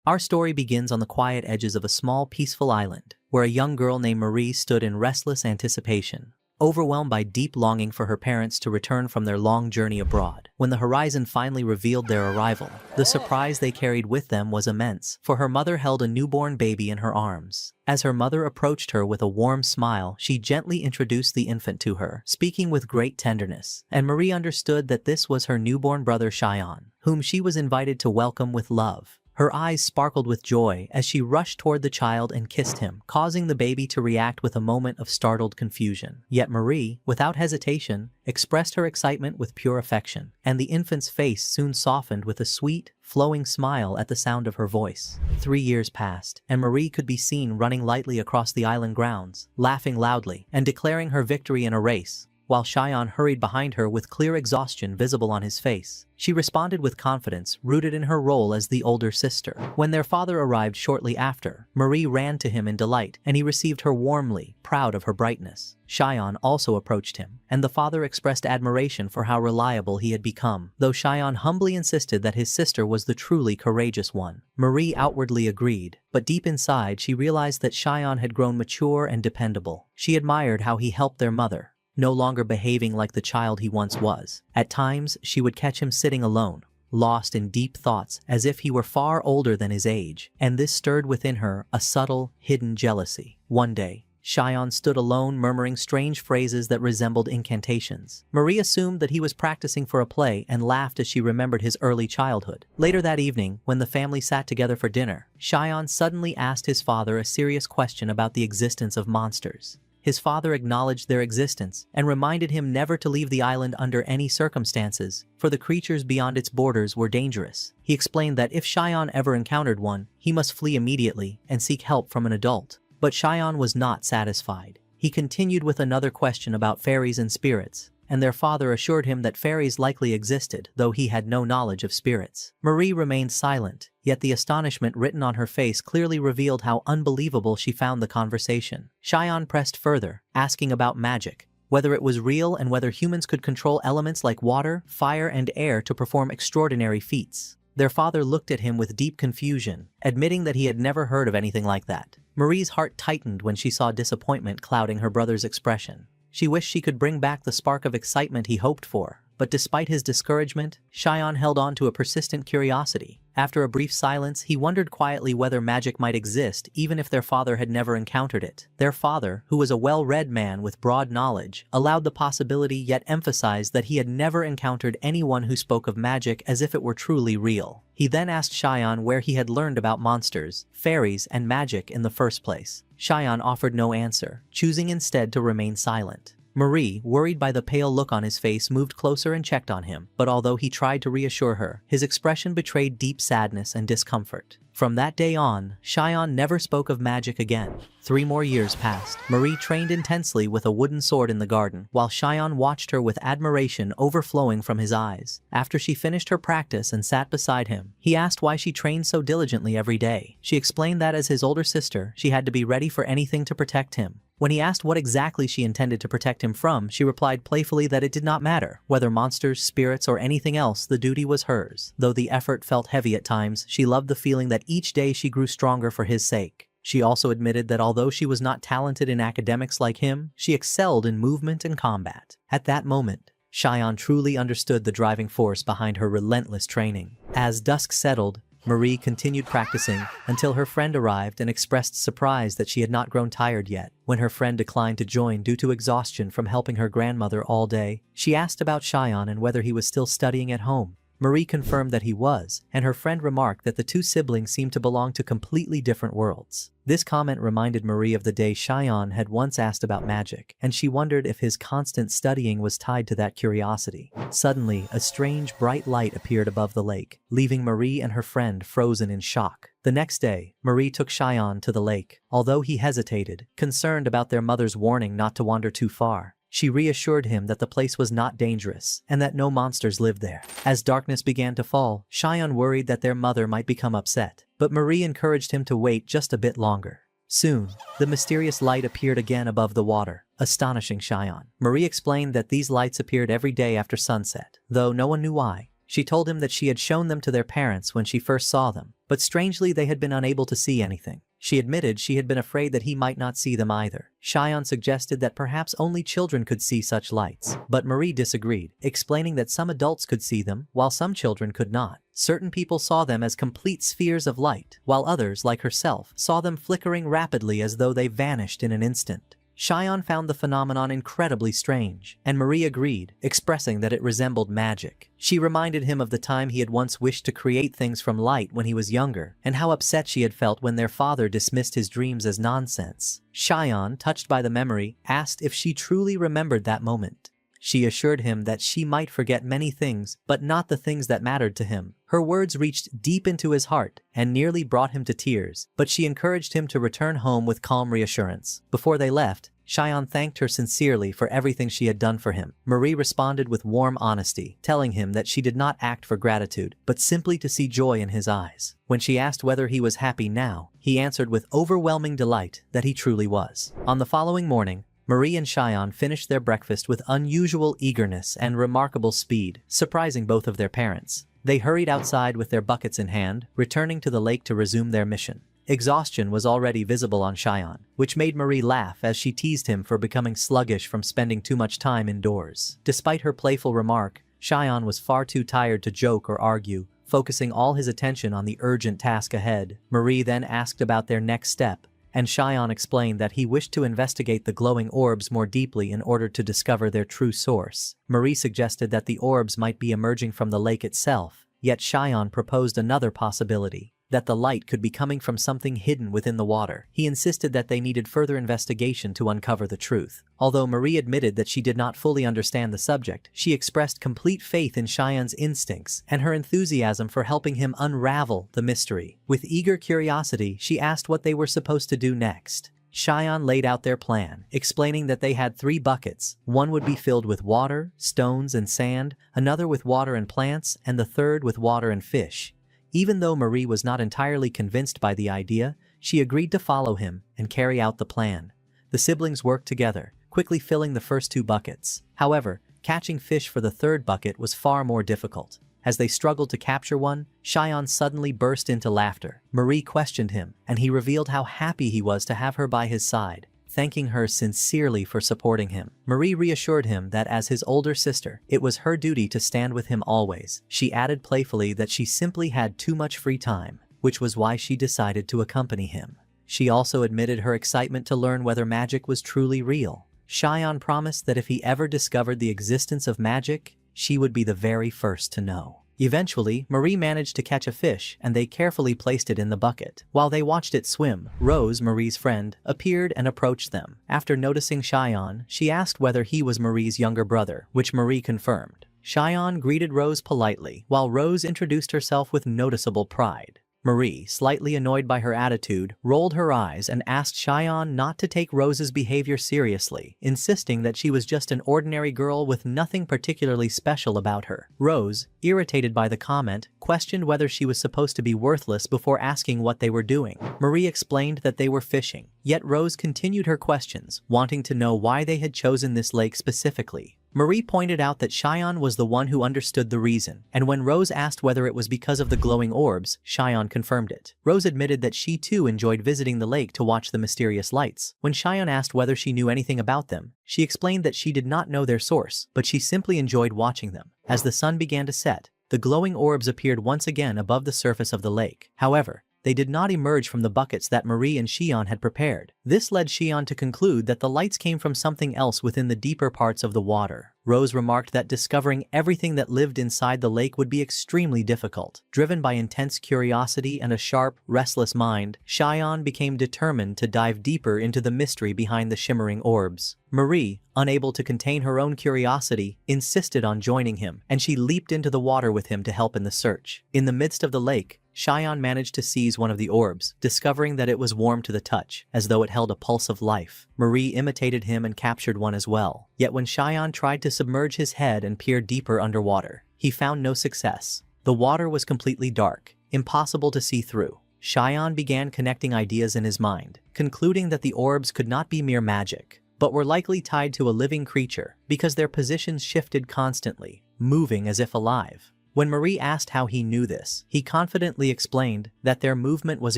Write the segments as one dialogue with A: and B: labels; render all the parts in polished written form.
A: Our story begins on the quiet edges of a small, peaceful island, where a young girl named Marie stood in restless anticipation, overwhelmed by deep longing for her parents to return from their long journey abroad. When the horizon finally revealed their arrival, the surprise they carried with them was immense, for her mother held a newborn baby in her arms. As her mother approached her with a warm smile, she gently introduced the infant to her, speaking with great tenderness, and Marie understood that this was her newborn brother Cheyenne, whom she was invited to welcome with love. Her eyes sparkled with joy as she rushed toward the child and kissed him, causing the baby to react with a moment of startled confusion. Yet Marie, without hesitation, expressed her excitement with pure affection, and the infant's face soon softened with a sweet, flowing smile at the sound of her voice. 3 years passed, and Marie could be seen running lightly across the island grounds, laughing loudly, and declaring her victory in a race, while Cheyenne hurried behind her with clear exhaustion visible on his face. She responded with confidence, rooted in her role as the older sister. When their father arrived shortly after, Marie ran to him in delight, and he received her warmly, proud of her brightness. Cheyenne also approached him, and the father expressed admiration for how reliable he had become, though Cheyenne humbly insisted that his sister was the truly courageous one. Marie outwardly agreed, but deep inside she realized that Cheyenne had grown mature and dependable. She admired how he helped their mother, no longer behaving like the child he once was. At times, she would catch him sitting alone, lost in deep thoughts as if he were far older than his age, and this stirred within her a subtle, hidden jealousy. One day, Cheyenne stood alone murmuring strange phrases that resembled incantations. Marie assumed that he was practicing for a play and laughed as she remembered his early childhood. Later that evening, when the family sat together for dinner, Cheyenne suddenly asked his father a serious question about the existence of monsters. His father acknowledged their existence and reminded him never to leave the island under any circumstances, for the creatures beyond its borders were dangerous. He explained that if Cheyenne ever encountered one, he must flee immediately and seek help from an adult. But Cheyenne was not satisfied. He continued with another question about fairies and spirits, and their father assured him that fairies likely existed, though he had no knowledge of spirits. Marie remained silent, yet the astonishment written on her face clearly revealed how unbelievable she found the conversation. Cheyenne pressed further, asking about magic, whether it was real and whether humans could control elements like water, fire, and air to perform extraordinary feats. Their father looked at him with deep confusion, admitting that he had never heard of anything like that. Marie's heart tightened when she saw disappointment clouding her brother's expression. She wished she could bring back the spark of excitement he hoped for, but despite his discouragement, Cheyenne held on to a persistent curiosity. After a brief silence, he wondered quietly whether magic might exist even if their father had never encountered it. Their father, who was a well-read man with broad knowledge, allowed the possibility yet emphasized that he had never encountered anyone who spoke of magic as if it were truly real. He then asked Cheyenne where he had learned about monsters, fairies, and magic in the first place. Cheyenne offered no answer, choosing instead to remain silent. Marie, worried by the pale look on his face, moved closer and checked on him, but although he tried to reassure her, his expression betrayed deep sadness and discomfort. From that day on, Cheyenne never spoke of magic again. 3 more years passed. Marie trained intensely with a wooden sword in the garden, while Cheyenne watched her with admiration overflowing from his eyes. After she finished her practice and sat beside him, he asked why she trained so diligently every day. She explained that as his older sister, she had to be ready for anything to protect him. When he asked what exactly she intended to protect him from, she replied playfully that it did not matter. Whether monsters, spirits, or anything else, the duty was hers. Though the effort felt heavy at times, she loved the feeling that each day she grew stronger for his sake. She also admitted that although she was not talented in academics like him, she excelled in movement and combat. At that moment, Cheyenne truly understood the driving force behind her relentless training. As dusk settled, Marie continued practicing until her friend arrived and expressed surprise that she had not grown tired yet. When her friend declined to join due to exhaustion from helping her grandmother all day, she asked about Cheyenne and whether he was still studying at home. Marie confirmed that he was, and her friend remarked that the two siblings seemed to belong to completely different worlds. This comment reminded Marie of the day Cheyenne had once asked about magic, and she wondered if his constant studying was tied to that curiosity. Suddenly, a strange, bright light appeared above the lake, leaving Marie and her friend frozen in shock. The next day, Marie took Cheyenne to the lake. Although he hesitated, concerned about their mother's warning not to wander too far, she reassured him that the place was not dangerous and that no monsters lived there. As darkness began to fall, Cheyenne worried that their mother might become upset, but Marie encouraged him to wait just a bit longer. Soon, the mysterious light appeared again above the water, astonishing Cheyenne. Marie explained that these lights appeared every day after sunset, though no one knew why. She told him that she had shown them to their parents when she first saw them, but strangely they had been unable to see anything. She admitted she had been afraid that he might not see them either. Shion suggested that perhaps only children could see such lights, but Marie disagreed, explaining that some adults could see them, while some children could not. Certain people saw them as complete spheres of light, while others, like herself, saw them flickering rapidly as though they vanished in an instant. Shion found the phenomenon incredibly strange, and Marie agreed, expressing that it resembled magic. She reminded him of the time he had once wished to create things from light when he was younger, and how upset she had felt when their father dismissed his dreams as nonsense. Shion, touched by the memory, asked if she truly remembered that moment. She assured him that she might forget many things, but not the things that mattered to him. Her words reached deep into his heart and nearly brought him to tears, but she encouraged him to return home with calm reassurance. Before they left, Shion thanked her sincerely for everything she had done for him. Marie responded with warm honesty, telling him that she did not act for gratitude, but simply to see joy in his eyes. When she asked whether he was happy now, he answered with overwhelming delight that he truly was. On the following morning, Marie and Shion finished their breakfast with unusual eagerness and remarkable speed, surprising both of their parents. They hurried outside with their buckets in hand, returning to the lake to resume their mission. Exhaustion was already visible on Shion, which made Marie laugh as she teased him for becoming sluggish from spending too much time indoors. Despite her playful remark, Shion was far too tired to joke or argue, focusing all his attention on the urgent task ahead. Marie then asked about their next step, and Shion explained that he wished to investigate the glowing orbs more deeply in order to discover their true source. Marie suggested that the orbs might be emerging from the lake itself, yet Shion proposed another possibility, that the light could be coming from something hidden within the water. He insisted that they needed further investigation to uncover the truth. Although Marie admitted that she did not fully understand the subject, she expressed complete faith in Shion's instincts and her enthusiasm for helping him unravel the mystery. With eager curiosity, she asked what they were supposed to do next. Shion laid out their plan, explaining that they had 3 buckets. One would be filled with water, stones, and sand, another with water and plants, and the third with water and fish. Even though Marie was not entirely convinced by the idea, she agreed to follow him and carry out the plan. The siblings worked together, quickly filling the first 2 buckets. However, catching fish for the 3rd bucket was far more difficult. As they struggled to capture one, Shion suddenly burst into laughter. Marie questioned him, and he revealed how happy he was to have her by his side, thanking her sincerely for supporting him. Marie reassured him that as his older sister, it was her duty to stand with him always. She added playfully that she simply had too much free time, which was why she decided to accompany him. She also admitted her excitement to learn whether magic was truly real. Shion promised that if he ever discovered the existence of magic, she would be the very first to know. Eventually, Marie managed to catch a fish and they carefully placed it in the bucket. While they watched it swim, Rose, Marie's friend, appeared and approached them. After noticing Shion, she asked whether he was Marie's younger brother, which Marie confirmed. Shion greeted Rose politely, while Rose introduced herself with noticeable pride. Marie, slightly annoyed by her attitude, rolled her eyes and asked Shion not to take Rose's behavior seriously, insisting that she was just an ordinary girl with nothing particularly special about her. Rose, irritated by the comment, questioned whether she was supposed to be worthless before asking what they were doing. Marie explained that they were fishing, yet Rose continued her questions, wanting to know why they had chosen this lake specifically. Marie pointed out that Shion was the one who understood the reason, and when Rose asked whether it was because of the glowing orbs, Shion confirmed it. Rose admitted that she too enjoyed visiting the lake to watch the mysterious lights. When Shion asked whether she knew anything about them, she explained that she did not know their source, but she simply enjoyed watching them. As the sun began to set, the glowing orbs appeared once again above the surface of the lake. However, they did not emerge from the buckets that Marie and Shion had prepared. This led Shion to conclude that the lights came from something else within the deeper parts of the water. Rose remarked that discovering everything that lived inside the lake would be extremely difficult. Driven by intense curiosity and a sharp, restless mind, Shion became determined to dive deeper into the mystery behind the shimmering orbs. Marie, unable to contain her own curiosity, insisted on joining him, and she leaped into the water with him to help in the search. In the midst of the lake, Shion managed to seize one of the orbs, discovering that it was warm to the touch, as though it held a pulse of life. Marie imitated him and captured one as well. Yet when Shion tried to submerge his head and peer deeper underwater, he found no success. The water was completely dark, impossible to see through. Shion began connecting ideas in his mind, concluding that the orbs could not be mere magic, but were likely tied to a living creature because their positions shifted constantly, moving as if alive. When Marie asked how he knew this, he confidently explained that their movement was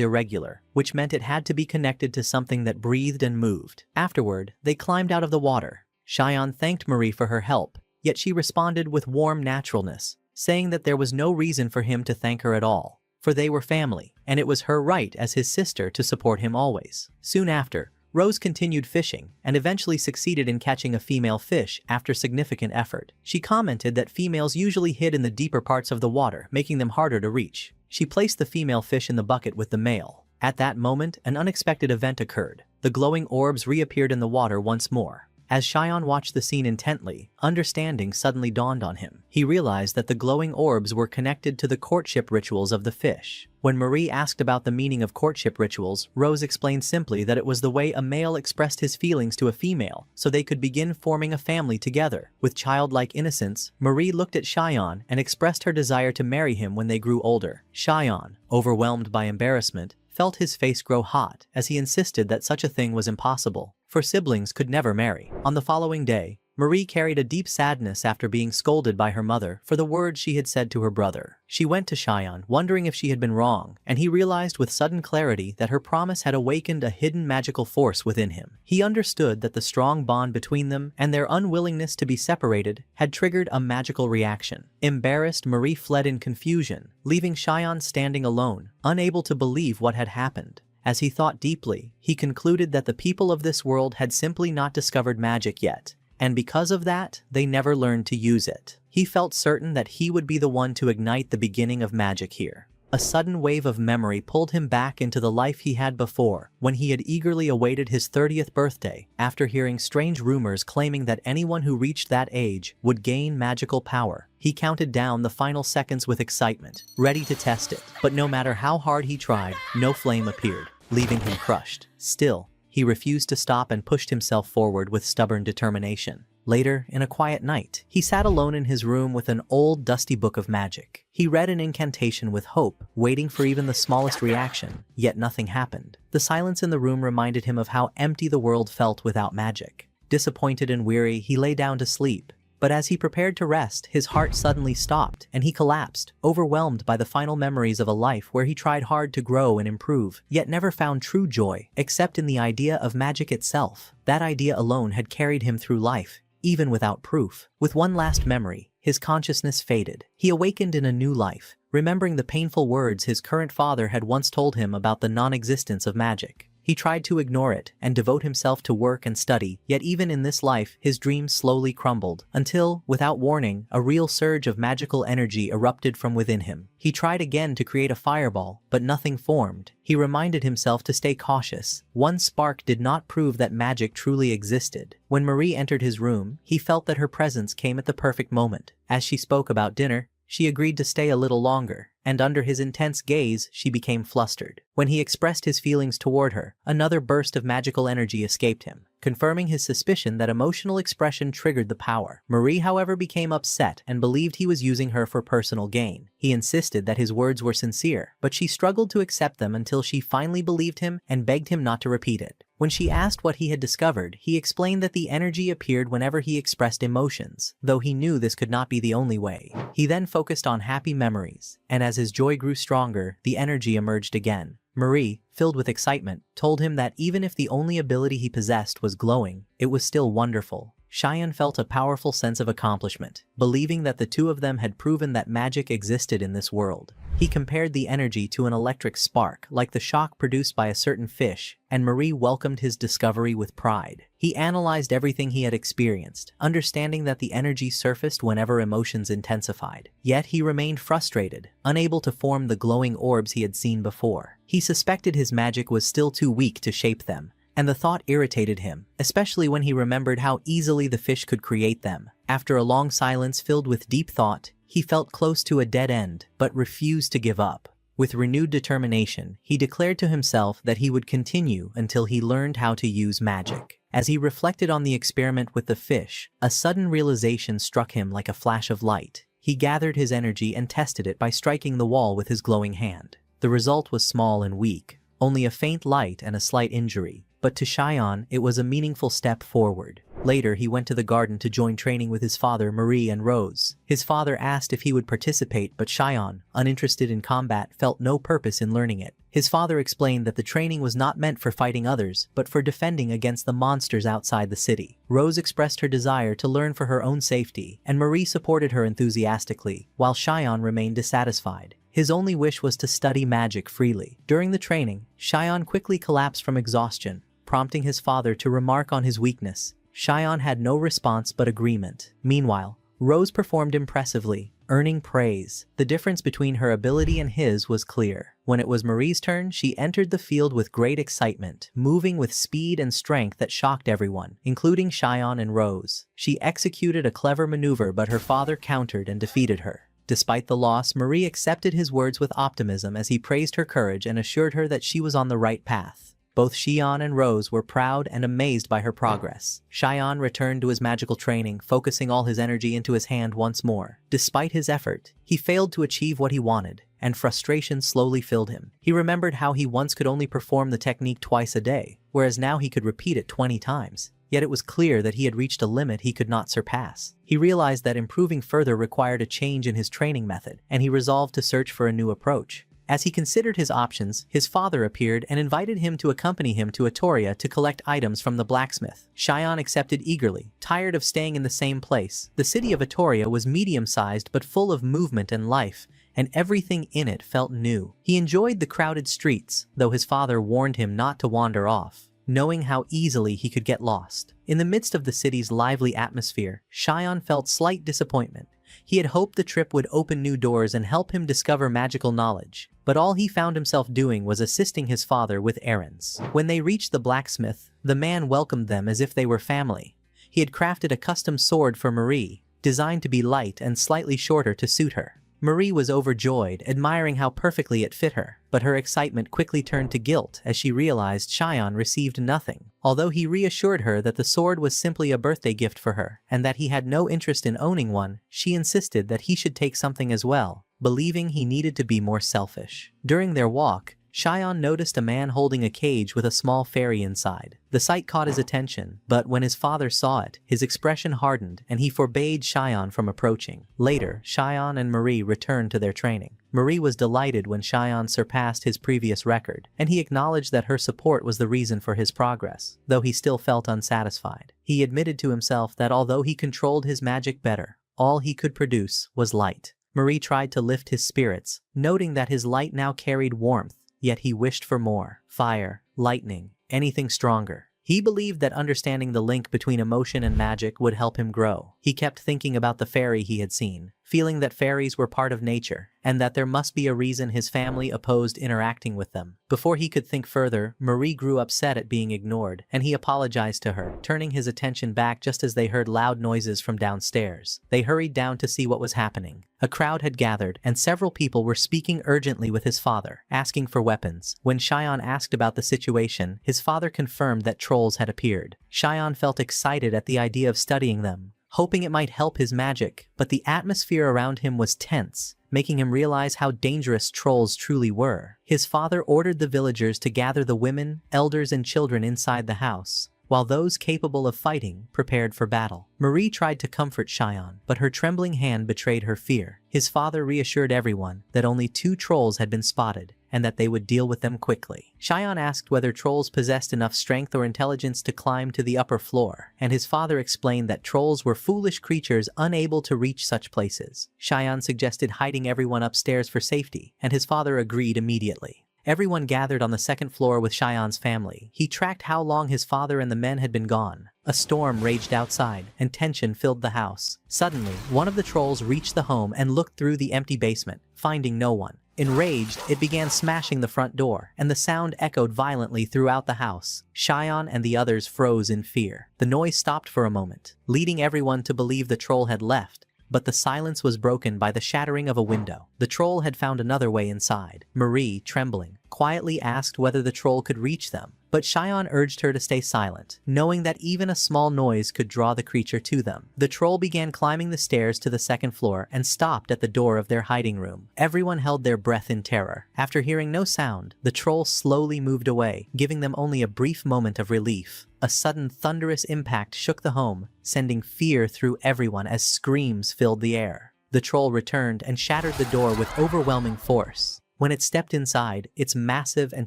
A: irregular, which meant it had to be connected to something that breathed and moved. Afterward, they climbed out of the water. Cheyenne thanked Marie for her help, yet she responded with warm naturalness, saying that there was no reason for him to thank her at all, for they were family, and it was her right as his sister to support him always. Soon after, Rose continued fishing and eventually succeeded in catching a female fish after significant effort. She commented that females usually hid in the deeper parts of the water, making them harder to reach. She placed the female fish in the bucket with the male. At that moment, an unexpected event occurred. The glowing orbs reappeared in the water once more. As Cheyenne watched the scene intently, understanding suddenly dawned on him. He realized that the glowing orbs were connected to the courtship rituals of the fish. When Marie asked about the meaning of courtship rituals, Rose explained simply that it was the way a male expressed his feelings to a female, so they could begin forming a family together. With childlike innocence, Marie looked at Cheyenne and expressed her desire to marry him when they grew older. Cheyenne, overwhelmed by embarrassment, felt his face grow hot as he insisted that such a thing was impossible, for siblings could never marry. On the following day, Marie carried a deep sadness after being scolded by her mother for the words she had said to her brother. She went to Cheyenne, wondering if she had been wrong, and he realized with sudden clarity that her promise had awakened a hidden magical force within him. He understood that the strong bond between them and their unwillingness to be separated had triggered a magical reaction. Embarrassed, Marie fled in confusion, leaving Cheyenne standing alone, unable to believe what had happened. As he thought deeply, he concluded that the people of this world had simply not discovered magic yet, and because of that, they never learned to use it. He felt certain that he would be the one to ignite the beginning of magic here. A sudden wave of memory pulled him back into the life he had before, when he had eagerly awaited his 30th birthday, after hearing strange rumors claiming that anyone who reached that age would gain magical power. He counted down the final seconds with excitement, ready to test it. But no matter how hard he tried, no flame appeared, leaving him crushed. Still, he refused to stop and pushed himself forward with stubborn determination. Later, in a quiet night, he sat alone in his room with an old, dusty book of magic. He read an incantation with hope, waiting for even the smallest reaction, yet nothing happened. The silence in the room reminded him of how empty the world felt without magic. Disappointed and weary, he lay down to sleep. But as he prepared to rest, his heart suddenly stopped, and he collapsed, overwhelmed by the final memories of a life where he tried hard to grow and improve, yet never found true joy, except in the idea of magic itself. That idea alone had carried him through life, even without proof. With one last memory, his consciousness faded. He awakened in a new life, remembering the painful words his current father had once told him about the non-existence of magic. He tried to ignore it and devote himself to work and study, yet even in this life, his dreams slowly crumbled, until, without warning, a real surge of magical energy erupted from within him. He tried again to create a fireball, but nothing formed. He reminded himself to stay cautious. One spark did not prove that magic truly existed. When Marie entered his room, he felt that her presence came at the perfect moment. As she spoke about dinner, she agreed to stay a little longer, and under his intense gaze, she became flustered. When he expressed his feelings toward her, another burst of magical energy escaped him, confirming his suspicion that emotional expression triggered the power. Marie, however, became upset and believed he was using her for personal gain. He insisted that his words were sincere, but she struggled to accept them until she finally believed him and begged him not to repeat it. When she asked what he had discovered, he explained that the energy appeared whenever he expressed emotions, though he knew this could not be the only way. He then focused on happy memories, and as his joy grew stronger, the energy emerged again. Marie, filled with excitement, told him that even if the only ability he possessed was glowing, it was still wonderful. Cheyenne felt a powerful sense of accomplishment, believing that the two of them had proven that magic existed in this world. He compared the energy to an electric spark, like the shock produced by a certain fish, and Marie welcomed his discovery with pride. He analyzed everything he had experienced, understanding that the energy surfaced whenever emotions intensified. Yet he remained frustrated, unable to form the glowing orbs he had seen before. He suspected his magic was still too weak to shape them, and the thought irritated him, especially when he remembered how easily the fish could create them. After a long silence filled with deep thought, he felt close to a dead end, but refused to give up. With renewed determination, he declared to himself that he would continue until he learned how to use magic. As he reflected on the experiment with the fish, a sudden realization struck him like a flash of light. He gathered his energy and tested it by striking the wall with his glowing hand. The result was small and weak, only a faint light and a slight injury. But to Cheyenne, it was a meaningful step forward. Later, he went to the garden to join training with his father, Marie, and Rose. His father asked if he would participate, but Shion, uninterested in combat, felt no purpose in learning it. His father explained that the training was not meant for fighting others, but for defending against the monsters outside the city. Rose expressed her desire to learn for her own safety, and Marie supported her enthusiastically, while Shion remained dissatisfied. His only wish was to study magic freely. During the training, Shion quickly collapsed from exhaustion, prompting his father to remark on his weakness. Shion had no response but agreement. Meanwhile, Rose performed impressively, earning praise. The difference between her ability and his was clear. When it was Marie's turn, she entered the field with great excitement, moving with speed and strength that shocked everyone, including Shion and Rose. She executed a clever maneuver, but her father countered and defeated her. Despite the loss, Marie accepted his words with optimism as he praised her courage and assured her that she was on the right path. Both Shion and Rose were proud and amazed by her progress. Shion returned to his magical training, focusing all his energy into his hand once more. Despite his effort, he failed to achieve what he wanted, and frustration slowly filled him. He remembered how he once could only perform the technique twice a day, whereas now he could repeat it 20 times. Yet it was clear that he had reached a limit he could not surpass. He realized that improving further required a change in his training method, and he resolved to search for a new approach. As he considered his options, his father appeared and invited him to accompany him to Atoria to collect items from the blacksmith. Shion accepted eagerly, tired of staying in the same place. The city of Atoria was medium-sized but full of movement and life, and everything in it felt new. He enjoyed the crowded streets, though his father warned him not to wander off, knowing how easily he could get lost. In the midst of the city's lively atmosphere, Shion felt slight disappointment. He had hoped the trip would open new doors and help him discover magical knowledge, but all he found himself doing was assisting his father with errands. When they reached the blacksmith, the man welcomed them as if they were family. He had crafted a custom sword for Marie, designed to be light and slightly shorter to suit her. Marie was overjoyed, admiring how perfectly it fit her, but her excitement quickly turned to guilt as she realized Shion received nothing. Although he reassured her that the sword was simply a birthday gift for her, and that he had no interest in owning one, she insisted that he should take something as well, believing he needed to be more selfish. During their walk, Shion noticed a man holding a cage with a small fairy inside. The sight caught his attention, but when his father saw it, his expression hardened and he forbade Shion from approaching. Later, Shion and Marie returned to their training. Marie was delighted when Shion surpassed his previous record, and he acknowledged that her support was the reason for his progress, though he still felt unsatisfied. He admitted to himself that although he controlled his magic better, all he could produce was light. Marie tried to lift his spirits, noting that his light now carried warmth. Yet he wished for more. Fire, lightning, anything stronger. He believed that understanding the link between emotion and magic would help him grow. He kept thinking about the fairy he had seen, feeling that fairies were part of nature, and that there must be a reason his family opposed interacting with them. Before he could think further, Marie grew upset at being ignored, and he apologized to her, turning his attention back just as they heard loud noises from downstairs. They hurried down to see what was happening. A crowd had gathered, and several people were speaking urgently with his father, asking for weapons. When Shion asked about the situation, his father confirmed that trolls had appeared. Shion felt excited at the idea of studying them, hoping it might help his magic, but the atmosphere around him was tense, making him realize how dangerous trolls truly were. His father ordered the villagers to gather the women, elders, and children inside the house, while those capable of fighting prepared for battle. Marie tried to comfort Shion, but her trembling hand betrayed her fear. His father reassured everyone that only 2 trolls had been spotted, and that they would deal with them quickly. Shion asked whether trolls possessed enough strength or intelligence to climb to the upper floor, and his father explained that trolls were foolish creatures unable to reach such places. Shion suggested hiding everyone upstairs for safety, and his father agreed immediately. Everyone gathered on the second floor with Shion's family. He tracked how long his father and the men had been gone. A storm raged outside, and tension filled the house. Suddenly, one of the trolls reached the home and looked through the empty basement, finding no one. Enraged, it began smashing the front door, and the sound echoed violently throughout the house. Shion and the others froze in fear. The noise stopped for a moment, leading everyone to believe the troll had left. But the silence was broken by the shattering of a window. The troll had found another way inside. Marie, trembling, quietly asked whether the troll could reach them. But Shion urged her to stay silent, knowing that even a small noise could draw the creature to them. The troll began climbing the stairs to the second floor and stopped at the door of their hiding room. Everyone held their breath in terror. After hearing no sound, the troll slowly moved away, giving them only a brief moment of relief. A sudden thunderous impact shook the home, sending fear through everyone as screams filled the air. The troll returned and shattered the door with overwhelming force. When it stepped inside, its massive and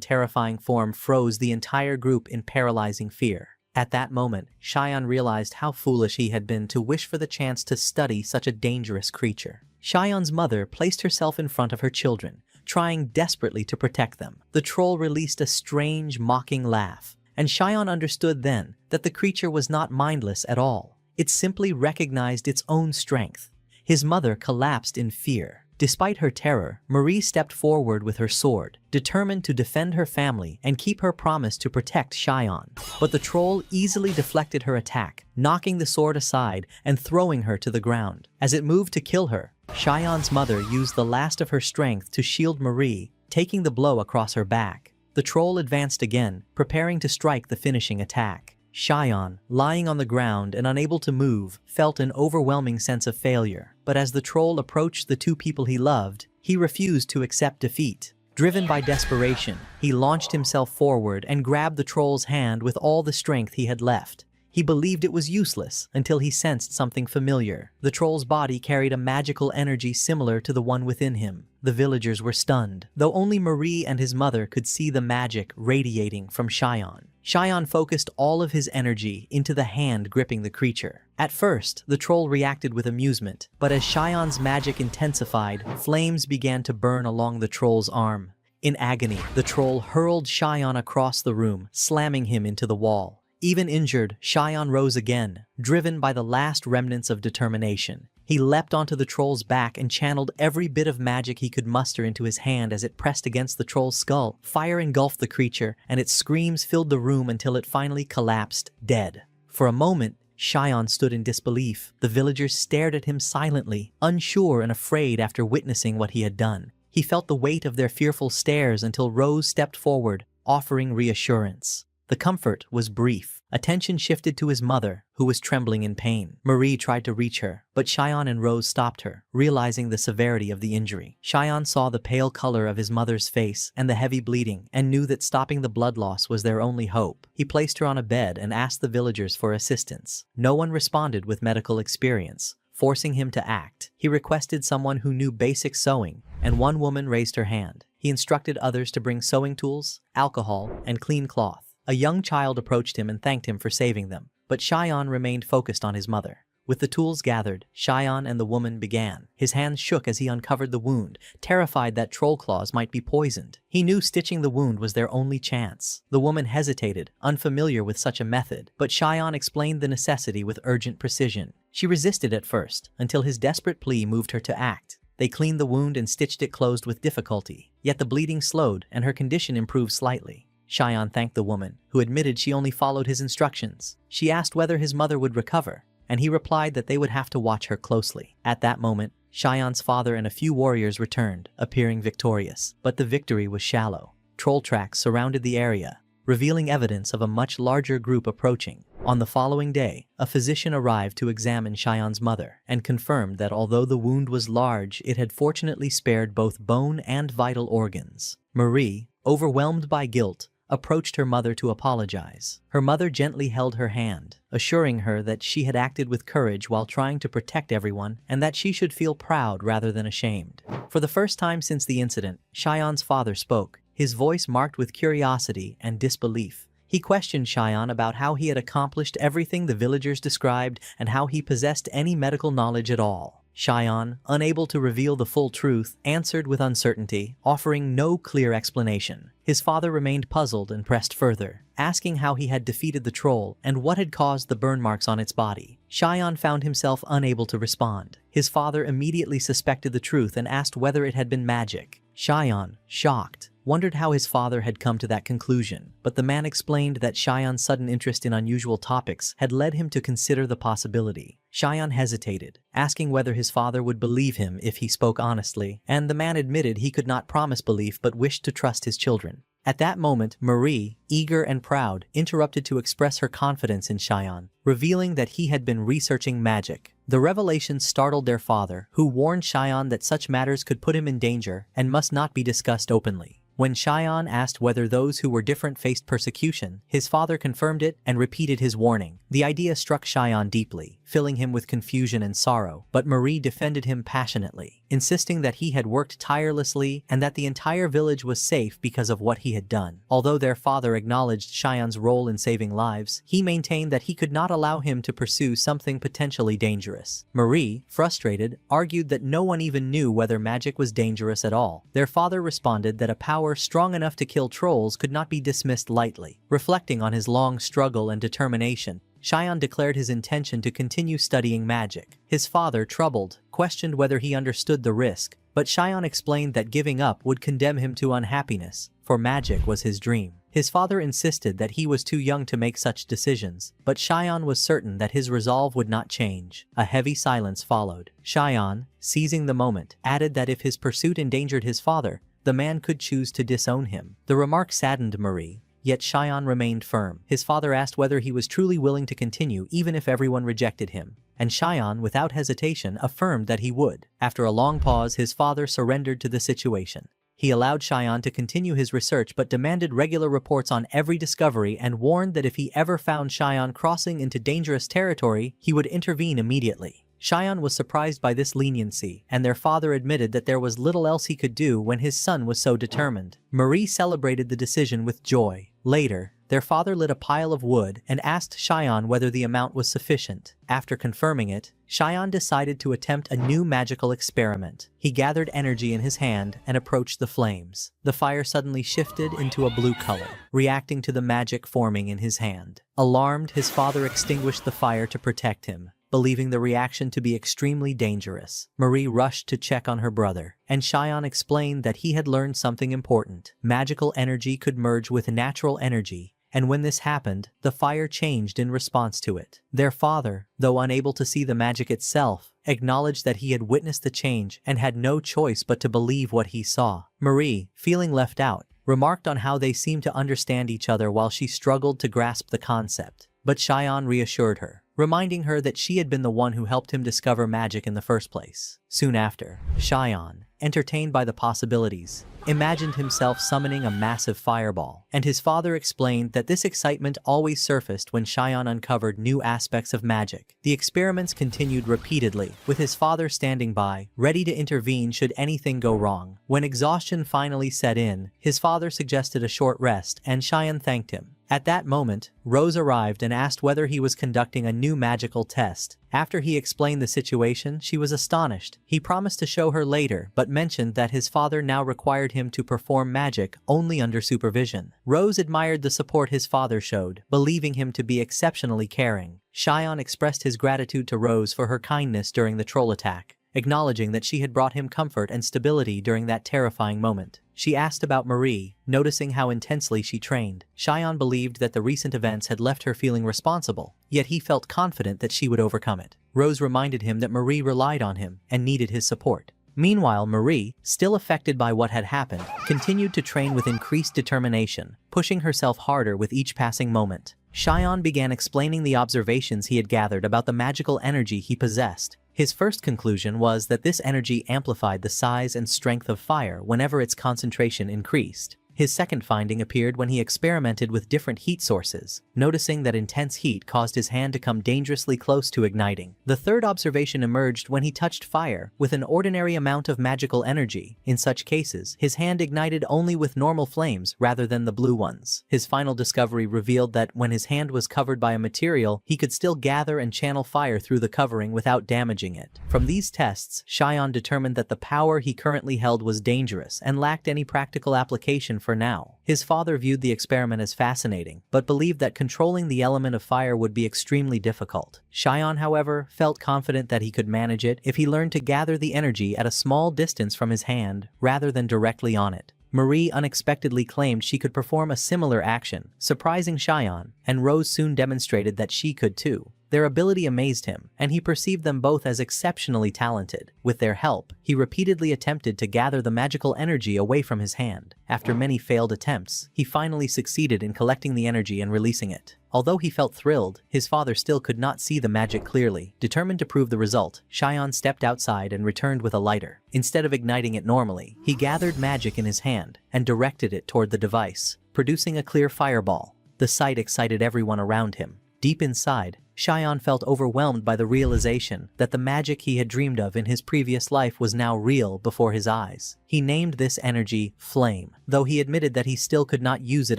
A: terrifying form froze the entire group in paralyzing fear. At that moment, Shion realized how foolish he had been to wish for the chance to study such a dangerous creature. Shion's mother placed herself in front of her children, trying desperately to protect them. The troll released a strange, mocking laugh, and Shion understood then that the creature was not mindless at all. It simply recognized its own strength. His mother collapsed in fear. Despite her terror, Marie stepped forward with her sword, determined to defend her family and keep her promise to protect Shion. But the troll easily deflected her attack, knocking the sword aside and throwing her to the ground. As it moved to kill her, Shion's mother used the last of her strength to shield Marie, taking the blow across her back. The troll advanced again, preparing to strike the finishing attack. Shion, lying on the ground and unable to move, felt an overwhelming sense of failure. But as the troll approached the two people he loved, he refused to accept defeat. Driven by desperation, he launched himself forward and grabbed the troll's hand with all the strength he had left. He believed it was useless until he sensed something familiar. The troll's body carried a magical energy similar to the one within him. The villagers were stunned, though only Marie and his mother could see the magic radiating from Shion. Shion focused all of his energy into the hand gripping the creature. At first, the troll reacted with amusement, but as Shion's magic intensified, flames began to burn along the troll's arm. In agony, the troll hurled Shion across the room, slamming him into the wall. Even injured, Shion rose again, driven by the last remnants of determination. He leapt onto the troll's back and channeled every bit of magic he could muster into his hand as it pressed against the troll's skull. Fire engulfed the creature, and its screams filled the room until it finally collapsed, dead. For a moment, Shion stood in disbelief. The villagers stared at him silently, unsure and afraid after witnessing what he had done. He felt the weight of their fearful stares until Rose stepped forward, offering reassurance. The comfort was brief. Attention shifted to his mother, who was trembling in pain. Marie tried to reach her, but Shion and Rose stopped her, realizing the severity of the injury. Shion saw the pale color of his mother's face and the heavy bleeding, and knew that stopping the blood loss was their only hope. He placed her on a bed and asked the villagers for assistance. No one responded with medical experience, forcing him to act. He requested someone who knew basic sewing, and one woman raised her hand. He instructed others to bring sewing tools, alcohol, and clean cloth. A young child approached him and thanked him for saving them, but Shion remained focused on his mother. With the tools gathered, Shion and the woman began. His hands shook as he uncovered the wound, terrified that troll claws might be poisoned. He knew stitching the wound was their only chance. The woman hesitated, unfamiliar with such a method, but Shion explained the necessity with urgent precision. She resisted at first, until his desperate plea moved her to act. They cleaned the wound and stitched it closed with difficulty, yet the bleeding slowed and her condition improved slightly. Shion thanked the woman, who admitted she only followed his instructions. She asked whether his mother would recover, and he replied that they would have to watch her closely. At that moment, Shion's father and a few warriors returned, appearing victorious. But the victory was shallow. Troll tracks surrounded the area, revealing evidence of a much larger group approaching. On the following day, a physician arrived to examine Shion's mother, and confirmed that although the wound was large, it had fortunately spared both bone and vital organs. Marie, overwhelmed by guilt, approached her mother to apologize. Her mother gently held her hand, assuring her that she had acted with courage while trying to protect everyone and that she should feel proud rather than ashamed. For the first time since the incident, Shion's father spoke, his voice marked with curiosity and disbelief. He questioned Shion about how he had accomplished everything the villagers described and how he possessed any medical knowledge at all. Shion, unable to reveal the full truth, answered with uncertainty, offering no clear explanation. His father remained puzzled and pressed further, asking how he had defeated the troll and what had caused the burn marks on its body. Shion found himself unable to respond. His father immediately suspected the truth and asked whether it had been magic. Shion, shocked, wondered how his father had come to that conclusion, but the man explained that Shion's sudden interest in unusual topics had led him to consider the possibility. Shion hesitated, asking whether his father would believe him if he spoke honestly, and the man admitted he could not promise belief but wished to trust his children. At that moment, Marie, eager and proud, interrupted to express her confidence in Shion, revealing that he had been researching magic. The revelation startled their father, who warned Shion that such matters could put him in danger and must not be discussed openly. When Shion asked whether those who were different faced persecution, his father confirmed it and repeated his warning. The idea struck Shion deeply, filling him with confusion and sorrow, but Marie defended him passionately, insisting that he had worked tirelessly and that the entire village was safe because of what he had done. Although their father acknowledged Shion's role in saving lives, he maintained that he could not allow him to pursue something potentially dangerous. Marie, frustrated, argued that no one even knew whether magic was dangerous at all. Their father responded that a power strong enough to kill trolls could not be dismissed lightly. Reflecting on his long struggle and determination, Shion declared his intention to continue studying magic. His father, troubled, questioned whether he understood the risk, but Shion explained that giving up would condemn him to unhappiness, for magic was his dream. His father insisted that he was too young to make such decisions, but Shion was certain that his resolve would not change. A heavy silence followed. Shion, seizing the moment, added that if his pursuit endangered his father, the man could choose to disown him. The remark saddened Marie, yet Shion remained firm. His father asked whether he was truly willing to continue even if everyone rejected him, and Shion, without hesitation, affirmed that he would. After a long pause, his father surrendered to the situation. He allowed Shion to continue his research but demanded regular reports on every discovery and warned that if he ever found Shion crossing into dangerous territory, he would intervene immediately. Shion was surprised by this leniency, and their father admitted that there was little else he could do when his son was so determined. Marie celebrated the decision with joy. Later, their father lit a pile of wood and asked Shion whether the amount was sufficient. After confirming it, Shion decided to attempt a new magical experiment. He gathered energy in his hand and approached the flames. The fire suddenly shifted into a blue color, reacting to the magic forming in his hand. Alarmed, his father extinguished the fire to protect him, believing the reaction to be extremely dangerous. Marie rushed to check on her brother, and Shion explained that he had learned something important. Magical energy could merge with natural energy, and when this happened, the fire changed in response to it. Their father, though unable to see the magic itself, acknowledged that he had witnessed the change and had no choice but to believe what he saw. Marie, feeling left out, remarked on how they seemed to understand each other while she struggled to grasp the concept. But Shion reassured her, reminding her that she had been the one who helped him discover magic in the first place. Soon after, Shion, entertained by the possibilities, imagined himself summoning a massive fireball, and his father explained that this excitement always surfaced when Shion uncovered new aspects of magic. The experiments continued repeatedly, with his father standing by, ready to intervene should anything go wrong. When exhaustion finally set in, his father suggested a short rest, and Shion thanked him. At that moment, Rose arrived and asked whether he was conducting a new magical test. After he explained the situation, she was astonished. He promised to show her later, but mentioned that his father now required him to perform magic only under supervision. Rose admired the support his father showed, believing him to be exceptionally caring. Shion expressed his gratitude to Rose for her kindness during the troll attack, acknowledging that she had brought him comfort and stability during that terrifying moment. She asked about Marie, noticing how intensely she trained. Shion believed that the recent events had left her feeling responsible, yet he felt confident that she would overcome it. Rose reminded him that Marie relied on him and needed his support. Meanwhile, Marie, still affected by what had happened, continued to train with increased determination, pushing herself harder with each passing moment. Shion began explaining the observations he had gathered about the magical energy he possessed. His first conclusion was that this energy amplified the size and strength of fire whenever its concentration increased. His second finding appeared when he experimented with different heat sources, noticing that intense heat caused his hand to come dangerously close to igniting. The third observation emerged when he touched fire with an ordinary amount of magical energy. In such cases, his hand ignited only with normal flames rather than the blue ones. His final discovery revealed that when his hand was covered by a material, he could still gather and channel fire through the covering without damaging it. From these tests, Shion determined that the power he currently held was dangerous and lacked any practical application for for now. His father viewed the experiment as fascinating, but believed that controlling the element of fire would be extremely difficult. Xion, however, felt confident that he could manage it if he learned to gather the energy at a small distance from his hand rather than directly on it. Marie unexpectedly claimed she could perform a similar action, surprising Xion, and Rose soon demonstrated that she could too. Their ability amazed him, and he perceived them both as exceptionally talented. With their help, he repeatedly attempted to gather the magical energy away from his hand. After many failed attempts, he finally succeeded in collecting the energy and releasing it. Although he felt thrilled, his father still could not see the magic clearly. Determined to prove the result, Xion stepped outside and returned with a lighter. Instead of igniting it normally, he gathered magic in his hand and directed it toward the device, producing a clear fireball. The sight excited everyone around him. Deep inside, Xion felt overwhelmed by the realization that the magic he had dreamed of in his previous life was now real before his eyes. He named this energy Flame, though he admitted that he still could not use it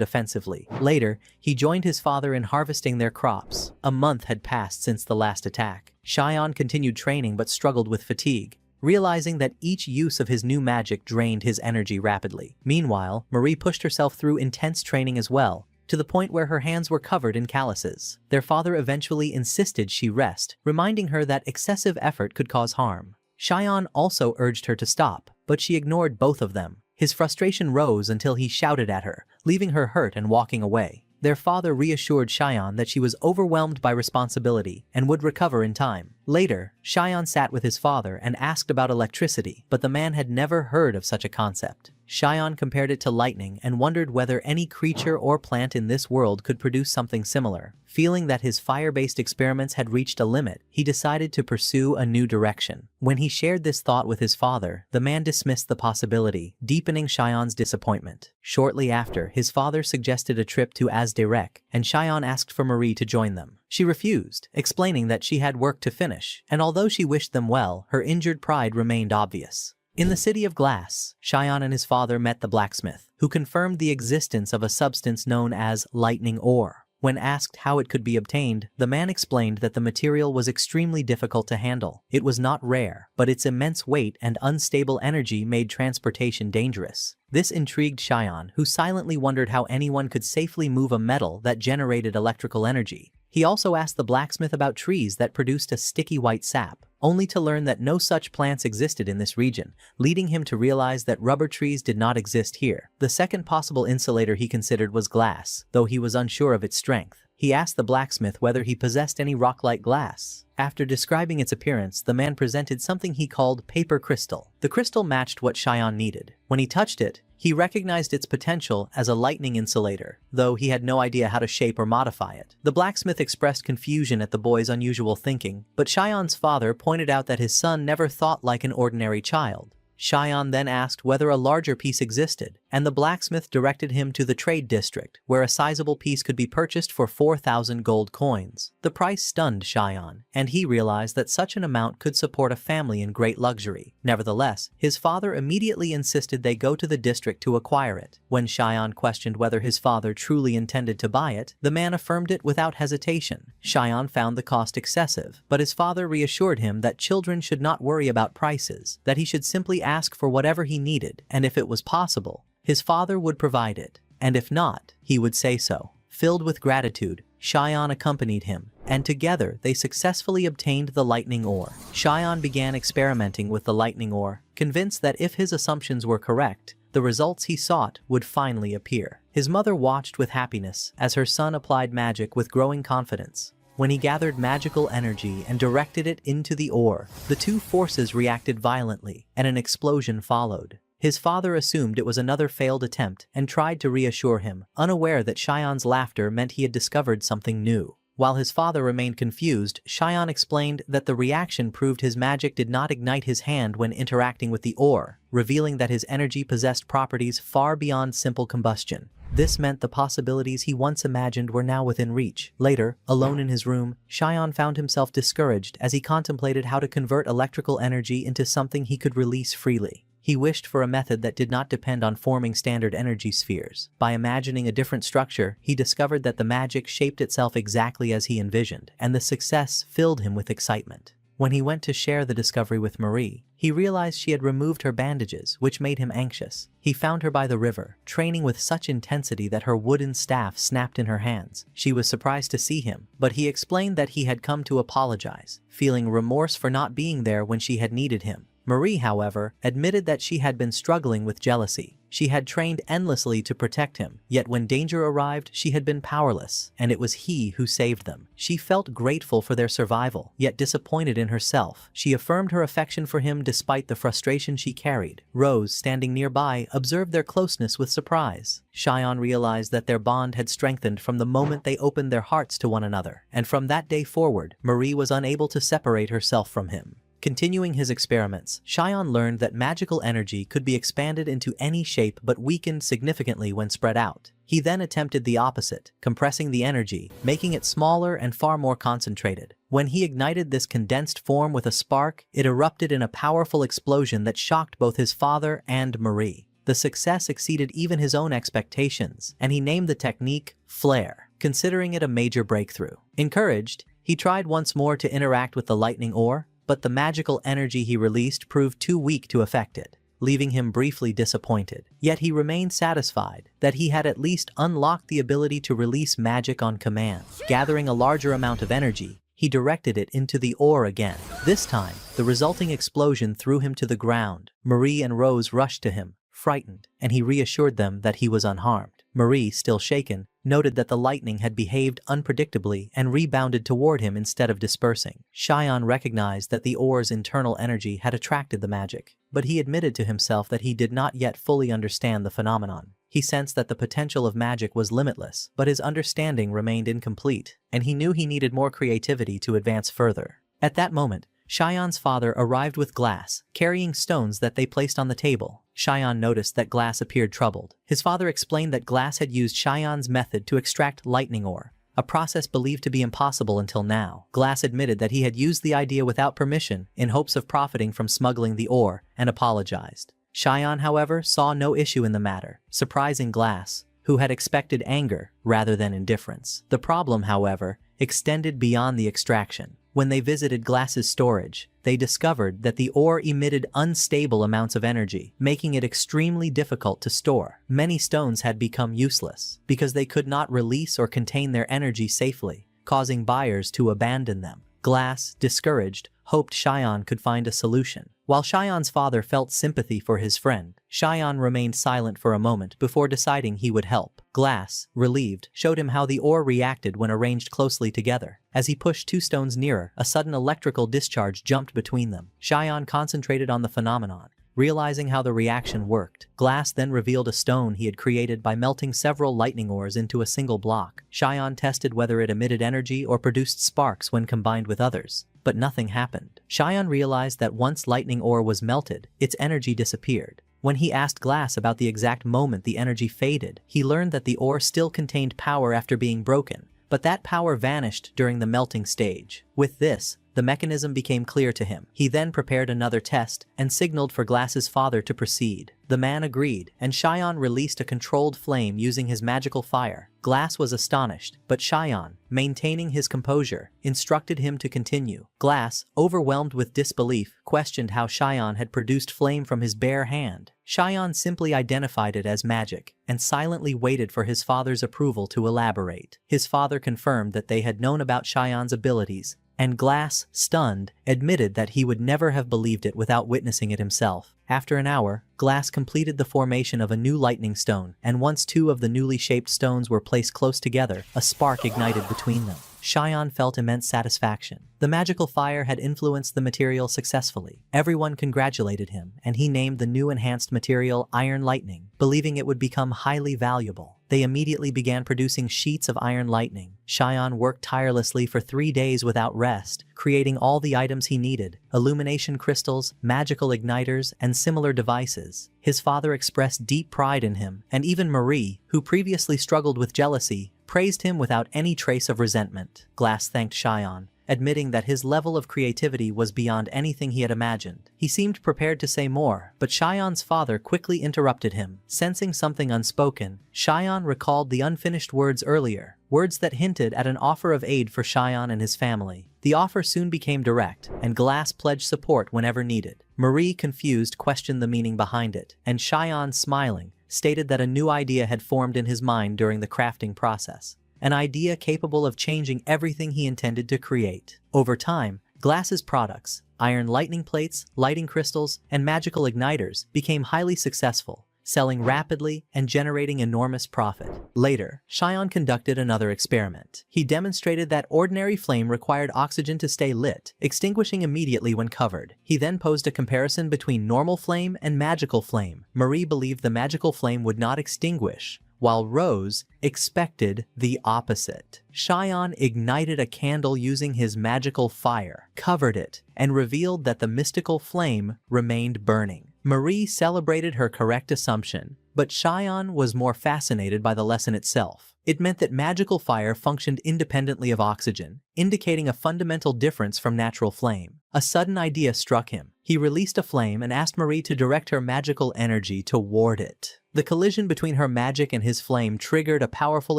A: offensively. Later, he joined his father in harvesting their crops. A month had passed since the last attack. Xion continued training but struggled with fatigue, realizing that each use of his new magic drained his energy rapidly. Meanwhile, Marie pushed herself through intense training as well, to the point where her hands were covered in calluses. Their father eventually insisted she rest, reminding her that excessive effort could cause harm. Xion also urged her to stop, but she ignored both of them. His frustration rose until he shouted at her, leaving her hurt and walking away. Their father reassured Xion that she was overwhelmed by responsibility and would recover in time. Later, Xion sat with his father and asked about electricity, but the man had never heard of such a concept. Xion compared it to lightning and wondered whether any creature or plant in this world could produce something similar. Feeling that his fire-based experiments had reached a limit, he decided to pursue a new direction. When he shared this thought with his father, the man dismissed the possibility, deepening Xion's disappointment. Shortly after, his father suggested a trip to Azdirek, and Xion asked for Marie to join them. She refused, explaining that she had work to finish, and although she wished them well, her injured pride remained obvious. In the City of Glass, Xion and his father met the blacksmith, who confirmed the existence of a substance known as lightning ore. When asked how it could be obtained, the man explained that the material was extremely difficult to handle. It was not rare, but its immense weight and unstable energy made transportation dangerous. This intrigued Xion, who silently wondered how anyone could safely move a metal that generated electrical energy. He also asked the blacksmith about trees that produced a sticky white sap, only to learn that no such plants existed in this region, leading him to realize that rubber trees did not exist here. The second possible insulator he considered was glass, though he was unsure of its strength. He asked the blacksmith whether he possessed any rock-like glass. After describing its appearance, the man presented something he called paper crystal. The crystal matched what Xion needed. When he touched it, he recognized its potential as a lightning insulator, though he had no idea how to shape or modify it. The blacksmith expressed confusion at the boy's unusual thinking, but Xion's father pointed out that his son never thought like an ordinary child. Xion then asked whether a larger piece existed, and the blacksmith directed him to the trade district, where a sizable piece could be purchased for 4,000 gold coins. The price stunned Xion, and he realized that such an amount could support a family in great luxury. Nevertheless, his father immediately insisted they go to the district to acquire it. When Xion questioned whether his father truly intended to buy it, the man affirmed it without hesitation. Xion found the cost excessive, but his father reassured him that children should not worry about prices, that he should simply ask for whatever he needed, and if it was possible, his father would provide it, and if not, he would say so. Filled with gratitude, Xion accompanied him, and together they successfully obtained the lightning ore. Xion began experimenting with the lightning ore, convinced that if his assumptions were correct, the results he sought would finally appear. His mother watched with happiness as her son applied magic with growing confidence. When he gathered magical energy and directed it into the ore, the two forces reacted violently, and an explosion followed. His father assumed it was another failed attempt and tried to reassure him, unaware that Xion's laughter meant he had discovered something new. While his father remained confused, Xion explained that the reaction proved his magic did not ignite his hand when interacting with the ore, revealing that his energy possessed properties far beyond simple combustion. This meant the possibilities he once imagined were now within reach. Later, alone in his room, Xion found himself discouraged as he contemplated how to convert electrical energy into something he could release freely. He wished for a method that did not depend on forming standard energy spheres. By imagining a different structure, he discovered that the magic shaped itself exactly as he envisioned, and the success filled him with excitement. When he went to share the discovery with Marie, he realized she had removed her bandages, which made him anxious. He found her by the river, training with such intensity that her wooden staff snapped in her hands. She was surprised to see him, but he explained that he had come to apologize, feeling remorse for not being there when she had needed him. Marie, however, admitted that she had been struggling with jealousy. She had trained endlessly to protect him, yet when danger arrived, she had been powerless, and it was he who saved them. She felt grateful for their survival, yet disappointed in herself. She affirmed her affection for him despite the frustration she carried. Rose, standing nearby, observed their closeness with surprise. Cheyenne realized that their bond had strengthened from the moment they opened their hearts to one another, and from that day forward, Marie was unable to separate herself from him. Continuing his experiments, Cheyenne learned that magical energy could be expanded into any shape but weakened significantly when spread out. He then attempted the opposite, compressing the energy, making it smaller and far more concentrated. When he ignited this condensed form with a spark, it erupted in a powerful explosion that shocked both his father and Marie. The success exceeded even his own expectations, and he named the technique Flare, considering it a major breakthrough. Encouraged, he tried once more to interact with the lightning ore, but the magical energy he released proved too weak to affect it, leaving him briefly disappointed. Yet he remained satisfied that he had at least unlocked the ability to release magic on command. Gathering a larger amount of energy, he directed it into the ore again. This time, the resulting explosion threw him to the ground. Marie and Rose rushed to him, frightened, and he reassured them that he was unharmed. Marie, still shaken, noted that the lightning had behaved unpredictably and rebounded toward him instead of dispersing. Cheyenne recognized that the ore's internal energy had attracted the magic, but he admitted to himself that he did not yet fully understand the phenomenon. He sensed that the potential of magic was limitless, but his understanding remained incomplete, and he knew he needed more creativity to advance further. At that moment, Cheyenne's father arrived with Glass, carrying stones that they placed on the table. Cheyenne noticed that Glass appeared troubled. His father explained that Glass had used Cheyenne's method to extract lightning ore, a process believed to be impossible until now. Glass admitted that he had used the idea without permission in hopes of profiting from smuggling the ore, and apologized. Cheyenne, however, saw no issue in the matter, surprising Glass, who had expected anger rather than indifference. The problem, however, extended beyond the extraction. When they visited Glass's storage, they discovered that the ore emitted unstable amounts of energy, making it extremely difficult to store. Many stones had become useless because they could not release or contain their energy safely, causing buyers to abandon them. Glass, discouraged, hoped Cheyenne could find a solution. While Cheyenne's father felt sympathy for his friend, Cheyenne remained silent for a moment before deciding he would help. Glass, relieved, showed him how the ore reacted when arranged closely together. As he pushed two stones nearer, a sudden electrical discharge jumped between them. Cheyenne concentrated on the phenomenon, realizing how the reaction worked. Glass then revealed a stone he had created by melting several lightning ores into a single block. Cheyenne tested whether it emitted energy or produced sparks when combined with others, but nothing happened. Cheyenne realized that once lightning ore was melted, its energy disappeared. When he asked Glass about the exact moment the energy faded, he learned that the ore still contained power after being broken, but that power vanished during the melting stage. With this, the mechanism became clear to him. He then prepared another test and signaled for Glass's father to proceed. The man agreed, and Cheyenne released a controlled flame using his magical fire. Glass was astonished, but Cheyenne, maintaining his composure, instructed him to continue. Glass, overwhelmed with disbelief, questioned how Cheyenne had produced flame from his bare hand. Cheyenne simply identified it as magic, and silently waited for his father's approval to elaborate. His father confirmed that they had known about Cheyenne's abilities, and Glass, stunned, admitted that he would never have believed it without witnessing it himself. After an hour, Glass completed the formation of a new lightning stone, and once two of the newly shaped stones were placed close together, a spark ignited between them. Cheyenne felt immense satisfaction. The magical fire had influenced the material successfully. Everyone congratulated him, and he named the new enhanced material Iron Lightning, believing it would become highly valuable. They immediately began producing sheets of iron lightning. Cheyenne worked tirelessly for 3 days without rest, creating all the items he needed: illumination crystals, magical igniters, and similar devices. His father expressed deep pride in him, and even Marie, who previously struggled with jealousy, praised him without any trace of resentment. Glass thanked Cheyenne, admitting that his level of creativity was beyond anything he had imagined. He seemed prepared to say more, but Cheyenne's father quickly interrupted him. Sensing something unspoken, Cheyenne recalled the unfinished words earlier, words that hinted at an offer of aid for Cheyenne and his family. The offer soon became direct, and Glass pledged support whenever needed. Marie, confused, questioned the meaning behind it, and Cheyenne, smiling, stated that a new idea had formed in his mind during the crafting process. An idea capable of changing everything he intended to create. Over time, Glass's products, iron lightning plates, lighting crystals, and magical igniters, became highly successful, selling rapidly and generating enormous profit. Later, Cheyenne conducted another experiment. He demonstrated that ordinary flame required oxygen to stay lit, extinguishing immediately when covered. He then posed a comparison between normal flame and magical flame. Marie believed the magical flame would not extinguish, while Rose expected the opposite. Cheyenne ignited a candle using his magical fire, covered it, and revealed that the mystical flame remained burning. Marie celebrated her correct assumption, but Cheyenne was more fascinated by the lesson itself. It meant that magical fire functioned independently of oxygen, indicating a fundamental difference from natural flame. A sudden idea struck him. He released a flame and asked Marie to direct her magical energy toward it. The collision between her magic and his flame triggered a powerful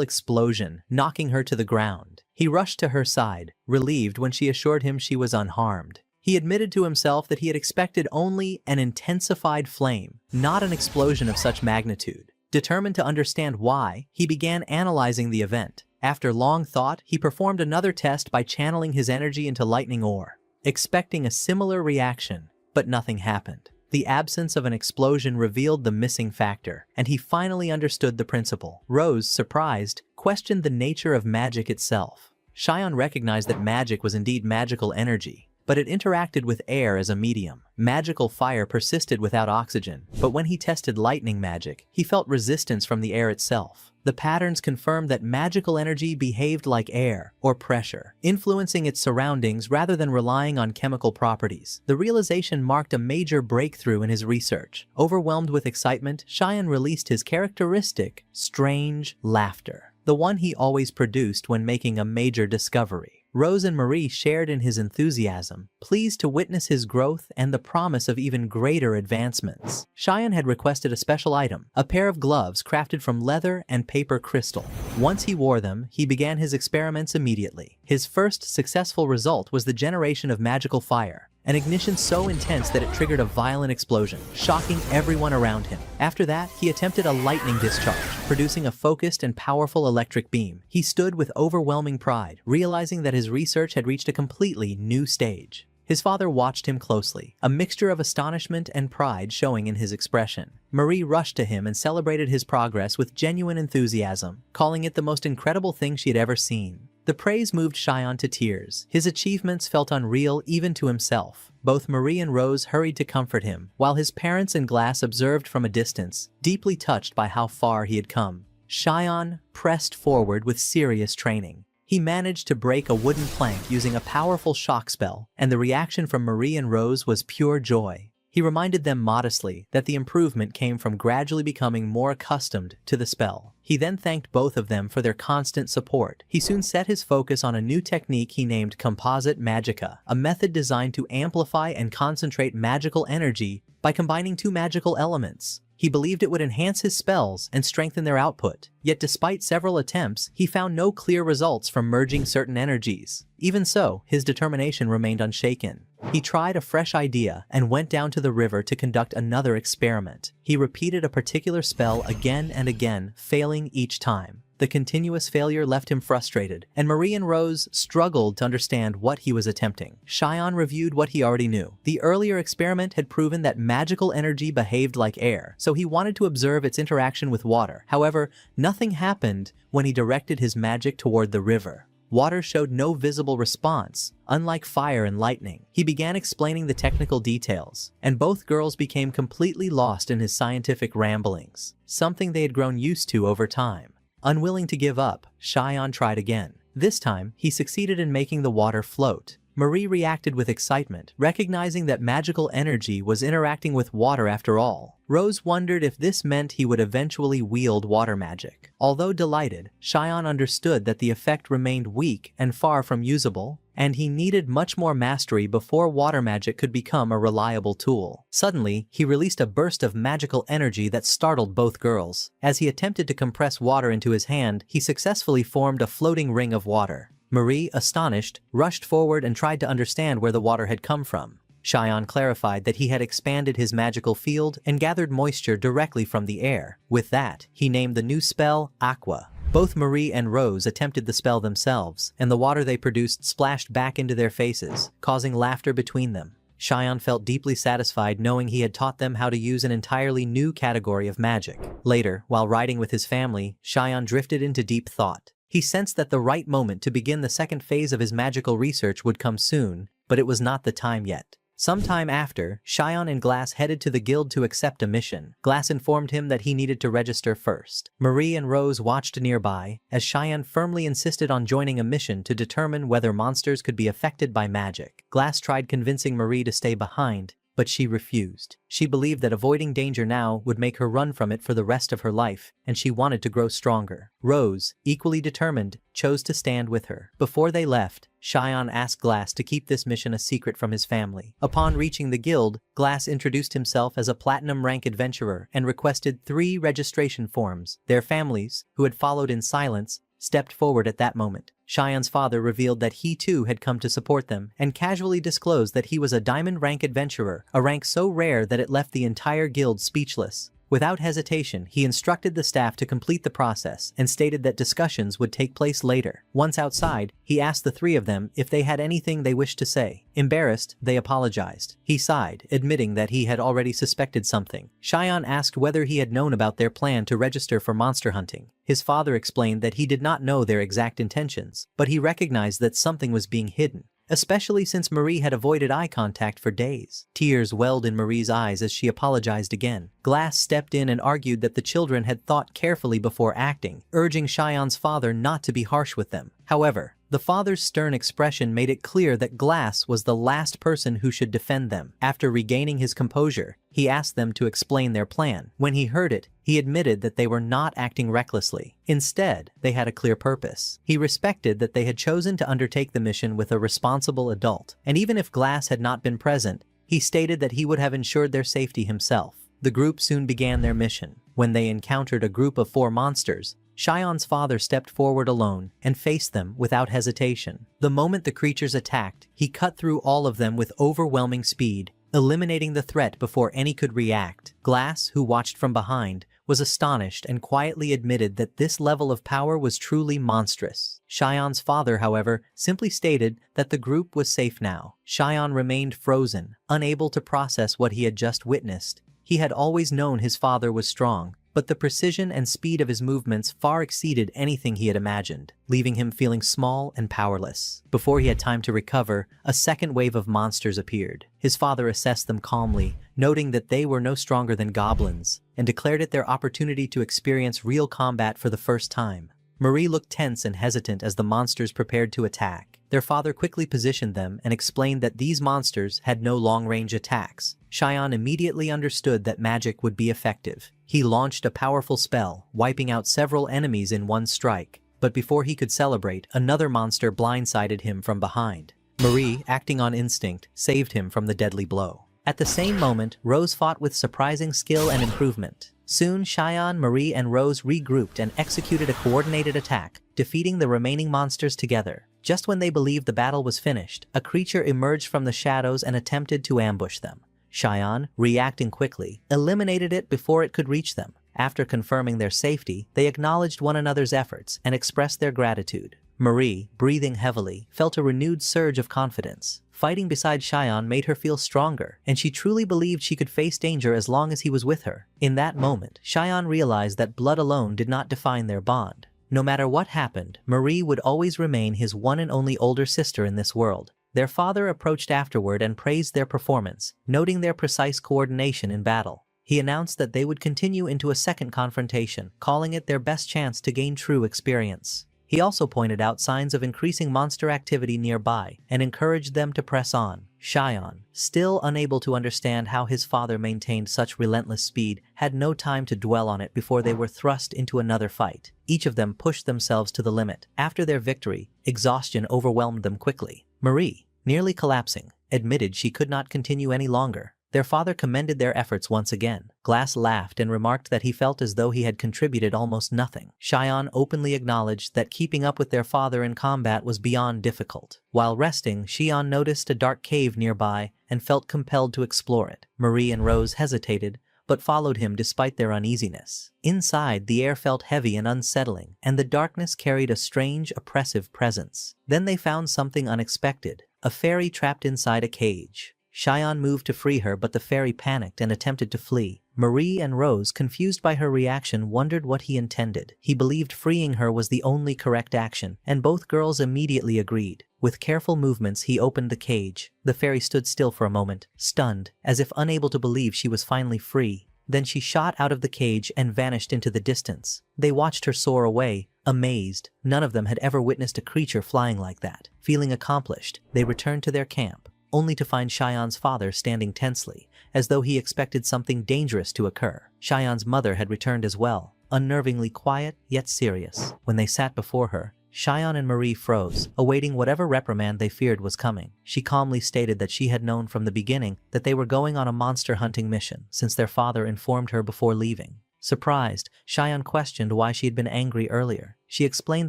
A: explosion, knocking her to the ground. He rushed to her side, relieved when she assured him she was unharmed. He admitted to himself that he had expected only an intensified flame, not an explosion of such magnitude. Determined to understand why, he began analyzing the event. After long thought, he performed another test by channeling his energy into lightning ore, expecting a similar reaction, but nothing happened. The absence of an explosion revealed the missing factor, and he finally understood the principle. Rose, surprised, questioned the nature of magic itself. Cheyenne recognized that magic was indeed magical energy, but it interacted with air as a medium. Magical fire persisted without oxygen, but when he tested lightning magic, he felt resistance from the air itself. The patterns confirmed that magical energy behaved like air, or pressure, influencing its surroundings rather than relying on chemical properties. The realization marked a major breakthrough in his research. Overwhelmed with excitement, Cheyenne released his characteristic, strange laughter, the one he always produced when making a major discovery. Rose and Marie shared in his enthusiasm, pleased to witness his growth and the promise of even greater advancements. Cheyenne had requested a special item, a pair of gloves crafted from leather and paper crystal. Once he wore them, he began his experiments immediately. His first successful result was the generation of magical fire, an ignition so intense that it triggered a violent explosion, shocking everyone around him. After that, he attempted a lightning discharge, producing a focused and powerful electric beam. He stood with overwhelming pride, realizing that his research had reached a completely new stage. His father watched him closely, a mixture of astonishment and pride showing in his expression. Marie rushed to him and celebrated his progress with genuine enthusiasm, calling it the most incredible thing she had ever seen. The praise moved Cheyenne to tears. His achievements felt unreal even to himself. Both Marie and Rose hurried to comfort him, while his parents and Glass observed from a distance, deeply touched by how far he had come. Cheyenne pressed forward with serious training. He managed to break a wooden plank using a powerful shock spell, and the reaction from Marie and Rose was pure joy. He reminded them modestly that the improvement came from gradually becoming more accustomed to the spell. He then thanked both of them for their constant support. He soon set his focus on a new technique he named Composite Magica, a method designed to amplify and concentrate magical energy by combining two magical elements. He believed it would enhance his spells and strengthen their output. Yet despite several attempts, he found no clear results from merging certain energies. Even so, his determination remained unshaken. He tried a fresh idea and went down to the river to conduct another experiment. He repeated a particular spell again and again, failing each time. The continuous failure left him frustrated, and Marie and Rose struggled to understand what he was attempting. Cheyenne reviewed what he already knew. The earlier experiment had proven that magical energy behaved like air, so he wanted to observe its interaction with water. However, nothing happened when he directed his magic toward the river. Water showed no visible response, unlike fire and lightning. He began explaining the technical details, and both girls became completely lost in his scientific ramblings, something they had grown used to over time. Unwilling to give up, Cheyenne tried again. This time, he succeeded in making the water float. Marie reacted with excitement, recognizing that magical energy was interacting with water after all. Rose wondered if this meant he would eventually wield water magic. Although delighted, Cheyenne understood that the effect remained weak and far from usable, and he needed much more mastery before water magic could become a reliable tool. Suddenly, he released a burst of magical energy that startled both girls. As he attempted to compress water into his hand, he successfully formed a floating ring of water. Marie, astonished, rushed forward and tried to understand where the water had come from. Cheyenne clarified that he had expanded his magical field and gathered moisture directly from the air. With that, he named the new spell Aqua. Both Marie and Rose attempted the spell themselves, and the water they produced splashed back into their faces, causing laughter between them. Cheyenne felt deeply satisfied knowing he had taught them how to use an entirely new category of magic. Later, while riding with his family, Cheyenne drifted into deep thought. He sensed that the right moment to begin the second phase of his magical research would come soon, but it was not the time yet. Sometime after, Cheyenne and Glass headed to the guild to accept a mission. Glass informed him that he needed to register first. Marie and Rose watched nearby, as Cheyenne firmly insisted on joining a mission to determine whether monsters could be affected by magic. Glass tried convincing Marie to stay behind, but she refused. She believed that avoiding danger now would make her run from it for the rest of her life, and she wanted to grow stronger. Rose, equally determined, chose to stand with her. Before they left, Cheyenne asked Glass to keep this mission a secret from his family. Upon reaching the guild, Glass introduced himself as a platinum rank adventurer and requested 3 registration forms. Their families, who had followed in silence, stepped forward at that moment. Cheyenne's father revealed that he too had come to support them, and casually disclosed that he was a diamond rank adventurer, a rank so rare that it left the entire guild speechless. Without hesitation, he instructed the staff to complete the process and stated that discussions would take place later. Once outside, he asked the 3 of them if they had anything they wished to say. Embarrassed, they apologized. He sighed, admitting that he had already suspected something. Cheyenne asked whether he had known about their plan to register for monster hunting. His father explained that he did not know their exact intentions, but he recognized that something was being hidden, especially since Marie had avoided eye contact for days. Tears welled in Marie's eyes as she apologized again. Glass stepped in and argued that the children had thought carefully before acting, urging Cheyenne's father not to be harsh with them. However, the father's stern expression made it clear that Glass was the last person who should defend them. After regaining his composure, he asked them to explain their plan. When he heard it, he admitted that they were not acting recklessly. Instead, they had a clear purpose. He respected that they had chosen to undertake the mission with a responsible adult, and even if Glass had not been present, he stated that he would have ensured their safety himself. The group soon began their mission. When they encountered a group of 4 monsters, Cheyenne's father stepped forward alone and faced them without hesitation. The moment the creatures attacked, he cut through all of them with overwhelming speed, eliminating the threat before any could react. Glass, who watched from behind, was astonished and quietly admitted that this level of power was truly monstrous. Cheyenne's father, however, simply stated that the group was safe now. Cheyenne remained frozen, unable to process what he had just witnessed. He had always known his father was strong, but the precision and speed of his movements far exceeded anything he had imagined, leaving him feeling small and powerless. Before he had time to recover, a second wave of monsters appeared. His father assessed them calmly, noting that they were no stronger than goblins, and declared it their opportunity to experience real combat for the first time. Marie looked tense and hesitant as the monsters prepared to attack. Their father quickly positioned them and explained that these monsters had no long-range attacks. Cheyenne immediately understood that magic would be effective. He launched a powerful spell, wiping out several enemies in one strike. But before he could celebrate, another monster blindsided him from behind. Marie, acting on instinct, saved him from the deadly blow. At the same moment, Rose fought with surprising skill and improvement. Soon, Cheyenne, Marie, and Rose regrouped and executed a coordinated attack, defeating the remaining monsters together. Just when they believed the battle was finished, a creature emerged from the shadows and attempted to ambush them. Cheyenne, reacting quickly, eliminated it before it could reach them. After confirming their safety, they acknowledged one another's efforts and expressed their gratitude. Marie, breathing heavily, felt a renewed surge of confidence. Fighting beside Cheyenne made her feel stronger, and she truly believed she could face danger as long as he was with her. In that moment, Cheyenne realized that blood alone did not define their bond. No matter what happened, Marie would always remain his one and only older sister in this world. Their father approached afterward and praised their performance, noting their precise coordination in battle. He announced that they would continue into a second confrontation, calling it their best chance to gain true experience. He also pointed out signs of increasing monster activity nearby and encouraged them to press on. Cheyenne, still unable to understand how his father maintained such relentless speed, had no time to dwell on it before they were thrust into another fight. Each of them pushed themselves to the limit. After their victory, exhaustion overwhelmed them quickly. Marie, nearly collapsing, admitted she could not continue any longer. Their father commended their efforts once again. Glass laughed and remarked that he felt as though he had contributed almost nothing. Xian openly acknowledged that keeping up with their father in combat was beyond difficult. While resting, Xian noticed a dark cave nearby and felt compelled to explore it. Marie and Rose hesitated, but followed him despite their uneasiness. Inside, the air felt heavy and unsettling, and the darkness carried a strange, oppressive presence. Then they found something unexpected, a fairy trapped inside a cage. Xian moved to free her, but the fairy panicked and attempted to flee. Marie and Rose, confused by her reaction, wondered what he intended. He believed freeing her was the only correct action, and both girls immediately agreed. With careful movements, he opened the cage. The fairy stood still for a moment, stunned, as if unable to believe she was finally free. Then she shot out of the cage and vanished into the distance. They watched her soar away, amazed. None of them had ever witnessed a creature flying like that. Feeling accomplished, they returned to their camp, only to find Xian's father standing tensely, as though he expected something dangerous to occur. Xian's mother had returned as well, unnervingly quiet yet serious. When they sat before her, Xian and Marie froze, awaiting whatever reprimand they feared was coming. She calmly stated that she had known from the beginning that they were going on a monster hunting mission, since their father informed her before leaving. Surprised, Xian questioned why she had been angry earlier. She explained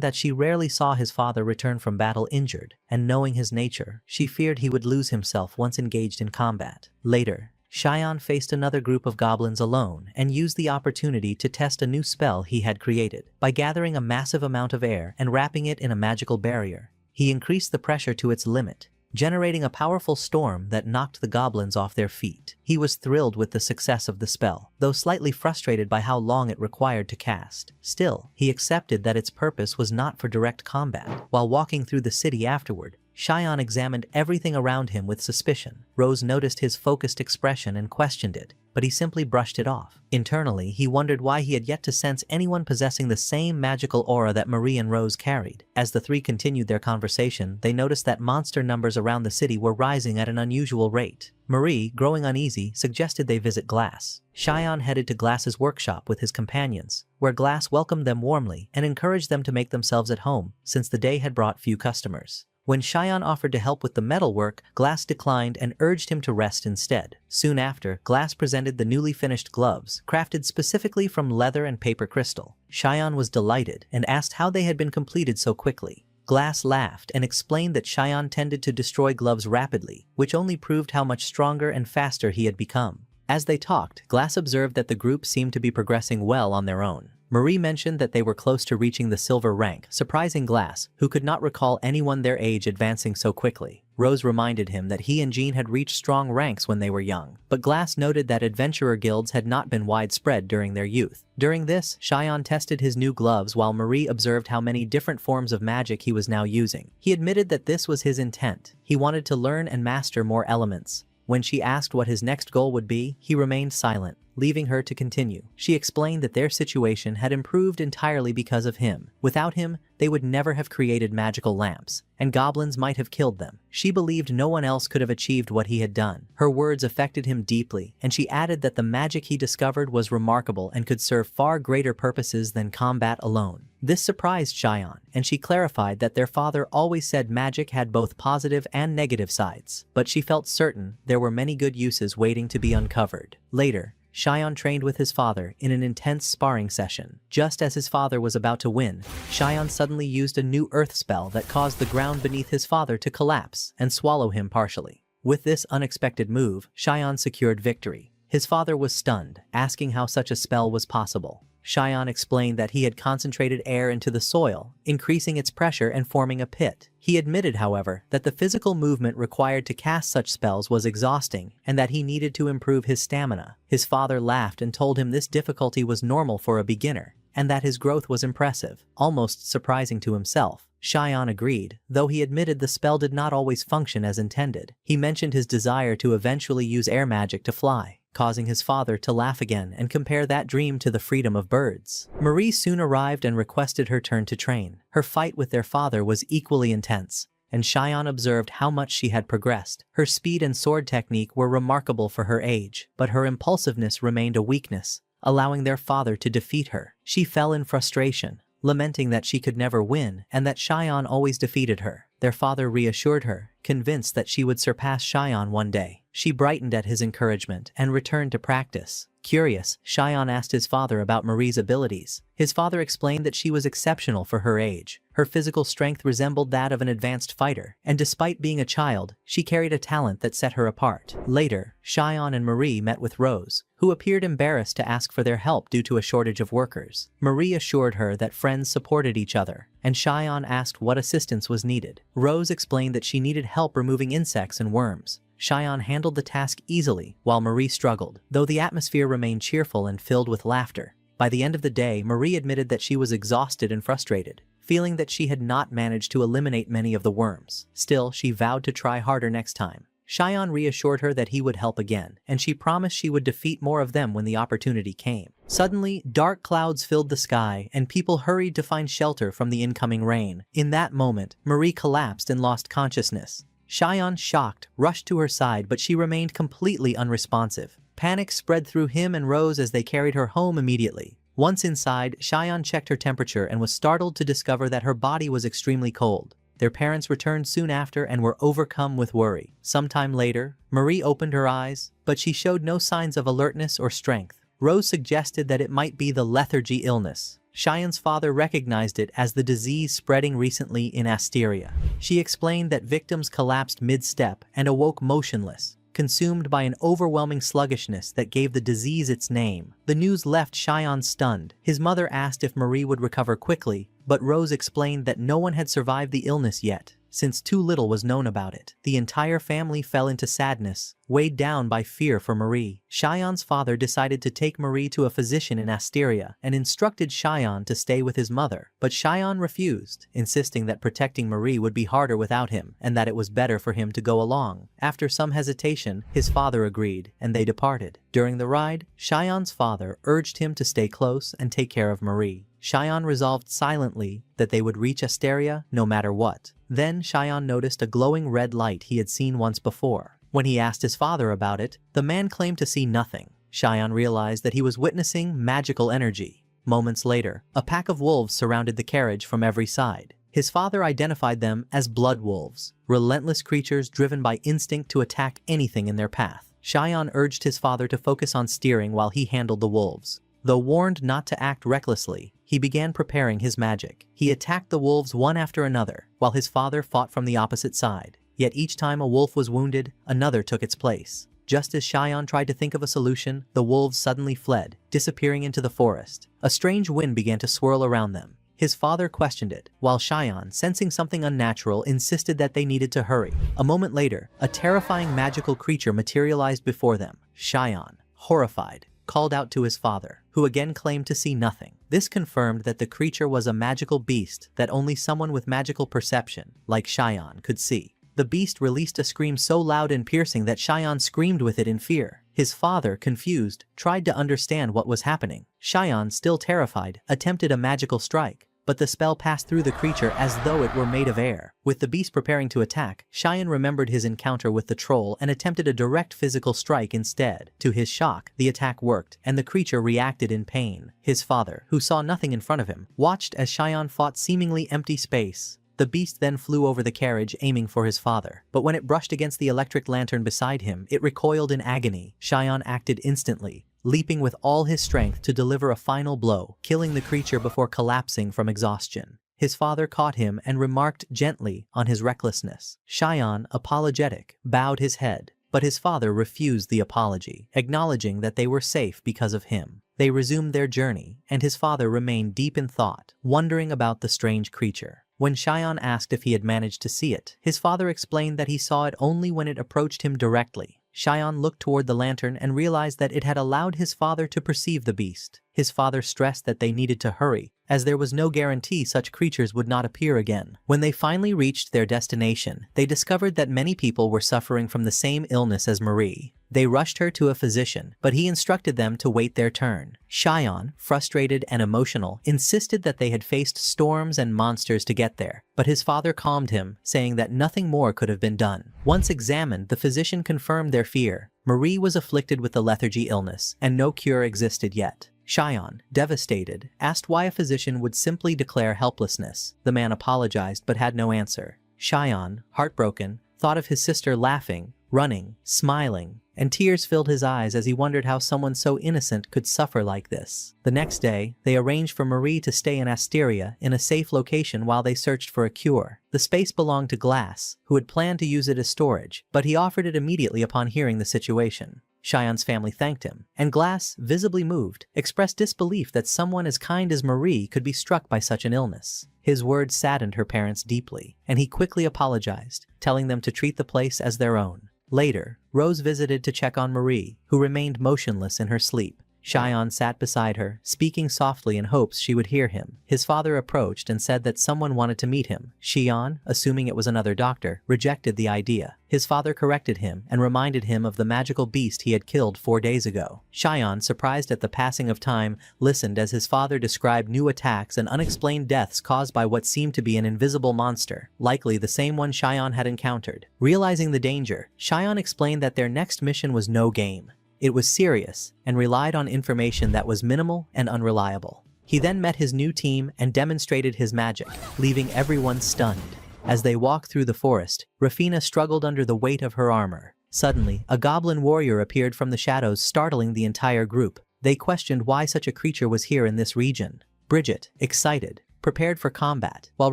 A: that she rarely saw his father return from battle injured, and knowing his nature, she feared he would lose himself once engaged in combat. Later, Xian faced another group of goblins alone and used the opportunity to test a new spell he had created. By gathering a massive amount of air and wrapping it in a magical barrier, he increased the pressure to its limit, generating a powerful storm that knocked the goblins off their feet. He was thrilled with the success of the spell, though slightly frustrated by how long it required to cast. Still, he accepted that its purpose was not for direct combat. While walking through the city afterward, Xian examined everything around him with suspicion. Rose noticed his focused expression and questioned it, but he simply brushed it off. Internally, he wondered why he had yet to sense anyone possessing the same magical aura that Marie and Rose carried. As the three continued their conversation, they noticed that monster numbers around the city were rising at an unusual rate. Marie, growing uneasy, suggested they visit Glass. Xian headed to Glass's workshop with his companions, where Glass welcomed them warmly and encouraged them to make themselves at home, since the day had brought few customers. When Xian offered to help with the metalwork, Glass declined and urged him to rest instead. Soon after, Glass presented the newly finished gloves, crafted specifically from leather and paper crystal. Xian was delighted and asked how they had been completed so quickly. Glass laughed and explained that Xian tended to destroy gloves rapidly, which only proved how much stronger and faster he had become. As they talked, Glass observed that the group seemed to be progressing well on their own. Marie mentioned that they were close to reaching the silver rank, surprising Glass, who could not recall anyone their age advancing so quickly. Rose reminded him that he and Jean had reached strong ranks when they were young, but Glass noted that adventurer guilds had not been widespread during their youth. During this, Xian tested his new gloves while Marie observed how many different forms of magic he was now using. He admitted that this was his intent. He wanted to learn and master more elements. When she asked what his next goal would be, he remained silent, leaving her to continue. She explained that their situation had improved entirely because of him. Without him, they would never have created magical lamps, and goblins might have killed them. She believed no one else could have achieved what he had done. Her words affected him deeply, and she added that the magic he discovered was remarkable and could serve far greater purposes than combat alone. This surprised Xian, and she clarified that their father always said magic had both positive and negative sides, but she felt certain there were many good uses waiting to be uncovered. Later, Xian trained with his father in an intense sparring session. Just as his father was about to win, Xian suddenly used a new earth spell that caused the ground beneath his father to collapse and swallow him partially. With this unexpected move, Xian secured victory. His father was stunned, asking how such a spell was possible. Xian explained that he had concentrated air into the soil, increasing its pressure and forming a pit. He admitted, however, that the physical movement required to cast such spells was exhausting and that he needed to improve his stamina. His father laughed and told him this difficulty was normal for a beginner, and that his growth was impressive, almost surprising to himself. Xian agreed, though he admitted the spell did not always function as intended. He mentioned his desire to eventually use air magic to fly, causing his father to laugh again and compare that dream to the freedom of birds. Marie soon arrived and requested her turn to train. Her fight with their father was equally intense, and Xian observed how much she had progressed. Her speed and sword technique were remarkable for her age, but her impulsiveness remained a weakness, allowing their father to defeat her. She fell in frustration, lamenting that she could never win and that Xian always defeated her. Their father reassured her, convinced that she would surpass Cheyenne one day. She brightened at his encouragement and returned to practice. Curious, Cheyenne asked his father about Marie's abilities. His father explained that she was exceptional for her age. Her physical strength resembled that of an advanced fighter, and despite being a child, she carried a talent that set her apart. Later, Cheyenne and Marie met with Rose, who appeared embarrassed to ask for their help due to a shortage of workers. Marie assured her that friends supported each other, and Cheyenne asked what assistance was needed. Rose explained that she needed help removing insects and worms. Cheyenne handled the task easily, while Marie struggled, though the atmosphere remained cheerful and filled with laughter. By the end of the day, Marie admitted that she was exhausted and frustrated, feeling that she had not managed to eliminate many of the worms. Still, she vowed to try harder next time. Cheyenne reassured her that he would help again, and she promised she would defeat more of them when the opportunity came. Suddenly, dark clouds filled the sky, and people hurried to find shelter from the incoming rain. In that moment, Marie collapsed and lost consciousness. Cheyenne, shocked, rushed to her side, but she remained completely unresponsive. Panic spread through him and Rose as they carried her home immediately. Once inside, Cheyenne checked her temperature and was startled to discover that her body was extremely cold. Their parents returned soon after and were overcome with worry. Sometime later, Marie opened her eyes, but she showed no signs of alertness or strength. Rose suggested that it might be the lethargy illness. Cheyenne's father recognized it as the disease spreading recently in Asteria. She explained that victims collapsed mid-step and awoke motionless, consumed by an overwhelming sluggishness that gave the disease its name. The news left Cheyenne stunned. His mother asked if Marie would recover quickly, but Rose explained that no one had survived the illness yet, since too little was known about it. The entire family fell into sadness, weighed down by fear for Marie. Cheyenne's father decided to take Marie to a physician in Asteria and instructed Cheyenne to stay with his mother, but Cheyenne refused, insisting that protecting Marie would be harder without him and that it was better for him to go along. After some hesitation, his father agreed, and they departed. During the ride, Cheyenne's father urged him to stay close and take care of Marie. Cheyenne resolved silently that they would reach Asteria no matter what. Then Cheyenne noticed a glowing red light he had seen once before. When he asked his father about it, the man claimed to see nothing. Cheyenne realized that he was witnessing magical energy. Moments later, a pack of wolves surrounded the carriage from every side. His father identified them as blood wolves, relentless creatures driven by instinct to attack anything in their path. Cheyenne urged his father to focus on steering while he handled the wolves. Though warned not to act recklessly, he began preparing his magic. He attacked the wolves one after another, while his father fought from the opposite side. Yet each time a wolf was wounded, another took its place. Just as Cheyenne tried to think of a solution, the wolves suddenly fled, disappearing into the forest. A strange wind began to swirl around them. His father questioned it, while Cheyenne, sensing something unnatural, insisted that they needed to hurry. A moment later, a terrifying magical creature materialized before them. Cheyenne, horrified, called out to his father, who again claimed to see nothing. This confirmed that the creature was a magical beast that only someone with magical perception, like Cheyenne, could see. The beast released a scream so loud and piercing that Cheyenne screamed with it in fear. His father, confused, tried to understand what was happening. Cheyenne, still terrified, attempted a magical strike, but the spell passed through the creature as though it were made of air. With the beast preparing to attack, Cheyenne remembered his encounter with the troll and attempted a direct physical strike instead. To his shock, the attack worked, and the creature reacted in pain. His father, who saw nothing in front of him, watched as Cheyenne fought seemingly empty space. The beast then flew over the carriage, aiming for his father, but when it brushed against the electric lantern beside him, it recoiled in agony. Cheyenne acted instantly, leaping with all his strength to deliver a final blow, killing the creature before collapsing from exhaustion. His father caught him and remarked gently on his recklessness. Cheyenne, apologetic, bowed his head, but his father refused the apology, acknowledging that they were safe because of him. They resumed their journey, and his father remained deep in thought, wondering about the strange creature. When Cheyenne asked if he had managed to see it, his father explained that he saw it only when it approached him directly. Cheyenne looked toward the lantern and realized that it had allowed his father to perceive the beast. His father stressed that they needed to hurry, as there was no guarantee such creatures would not appear again. When they finally reached their destination, they discovered that many people were suffering from the same illness as Marie. They rushed her to a physician, but he instructed them to wait their turn. Cheyenne, frustrated and emotional, insisted that they had faced storms and monsters to get there, but his father calmed him, saying that nothing more could have been done. Once examined, the physician confirmed their fear. Marie was afflicted with the lethargy illness, and no cure existed yet. Cheyenne, devastated, asked why a physician would simply declare helplessness. The man apologized but had no answer. Cheyenne, heartbroken, thought of his sister laughing, running, smiling, and tears filled his eyes as he wondered how someone so innocent could suffer like this. The next day, they arranged for Marie to stay in Asteria in a safe location while they searched for a cure. The space belonged to Glass, who had planned to use it as storage, but he offered it immediately upon hearing the situation. Cheyenne's family thanked him, and Glass, visibly moved, expressed disbelief that someone as kind as Marie could be struck by such an illness. His words saddened her parents deeply, and he quickly apologized, telling them to treat the place as their own. Later, Rose visited to check on Marie, who remained motionless in her sleep. Cheyenne sat beside her, speaking softly in hopes she would hear him. His father approached and said that someone wanted to meet him. Cheyenne, assuming it was another doctor, rejected the idea. His father corrected him and reminded him of the magical beast he had killed 4 days ago. Cheyenne, surprised at the passing of time, listened as his father described new attacks and unexplained deaths caused by what seemed to be an invisible monster, likely the same one Cheyenne had encountered. Realizing the danger, Cheyenne explained that their next mission was no game. It was serious and relied on information that was minimal and unreliable. He then met his new team and demonstrated his magic, leaving everyone stunned. As they walked through the forest, Rafina struggled under the weight of her armor. Suddenly, a goblin warrior appeared from the shadows, startling the entire group. They questioned why such a creature was here in this region. Bridget, excited, prepared for combat, while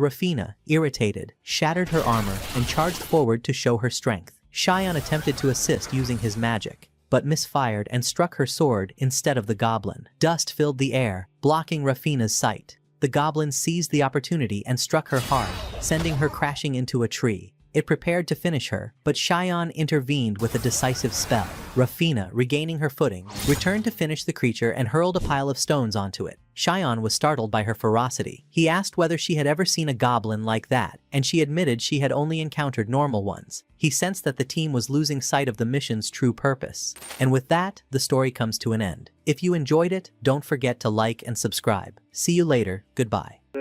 A: Rafina, irritated, shattered her armor and charged forward to show her strength. Cheyenne attempted to assist using his magic, but misfired and struck her sword instead of the goblin. Dust filled the air, blocking Rafina's sight. The goblin seized the opportunity and struck her hard, sending her crashing into a tree. It prepared to finish her, but Cheyenne intervened with a decisive spell. Rafina, regaining her footing, returned to finish the creature and hurled a pile of stones onto it. Cheyenne was startled by her ferocity. He asked whether she had ever seen a goblin like that, and she admitted she had only encountered normal ones. He sensed that the team was losing sight of the mission's true purpose. And with that, the story comes to an end. If you enjoyed it, don't forget to like and subscribe. See you later. Goodbye.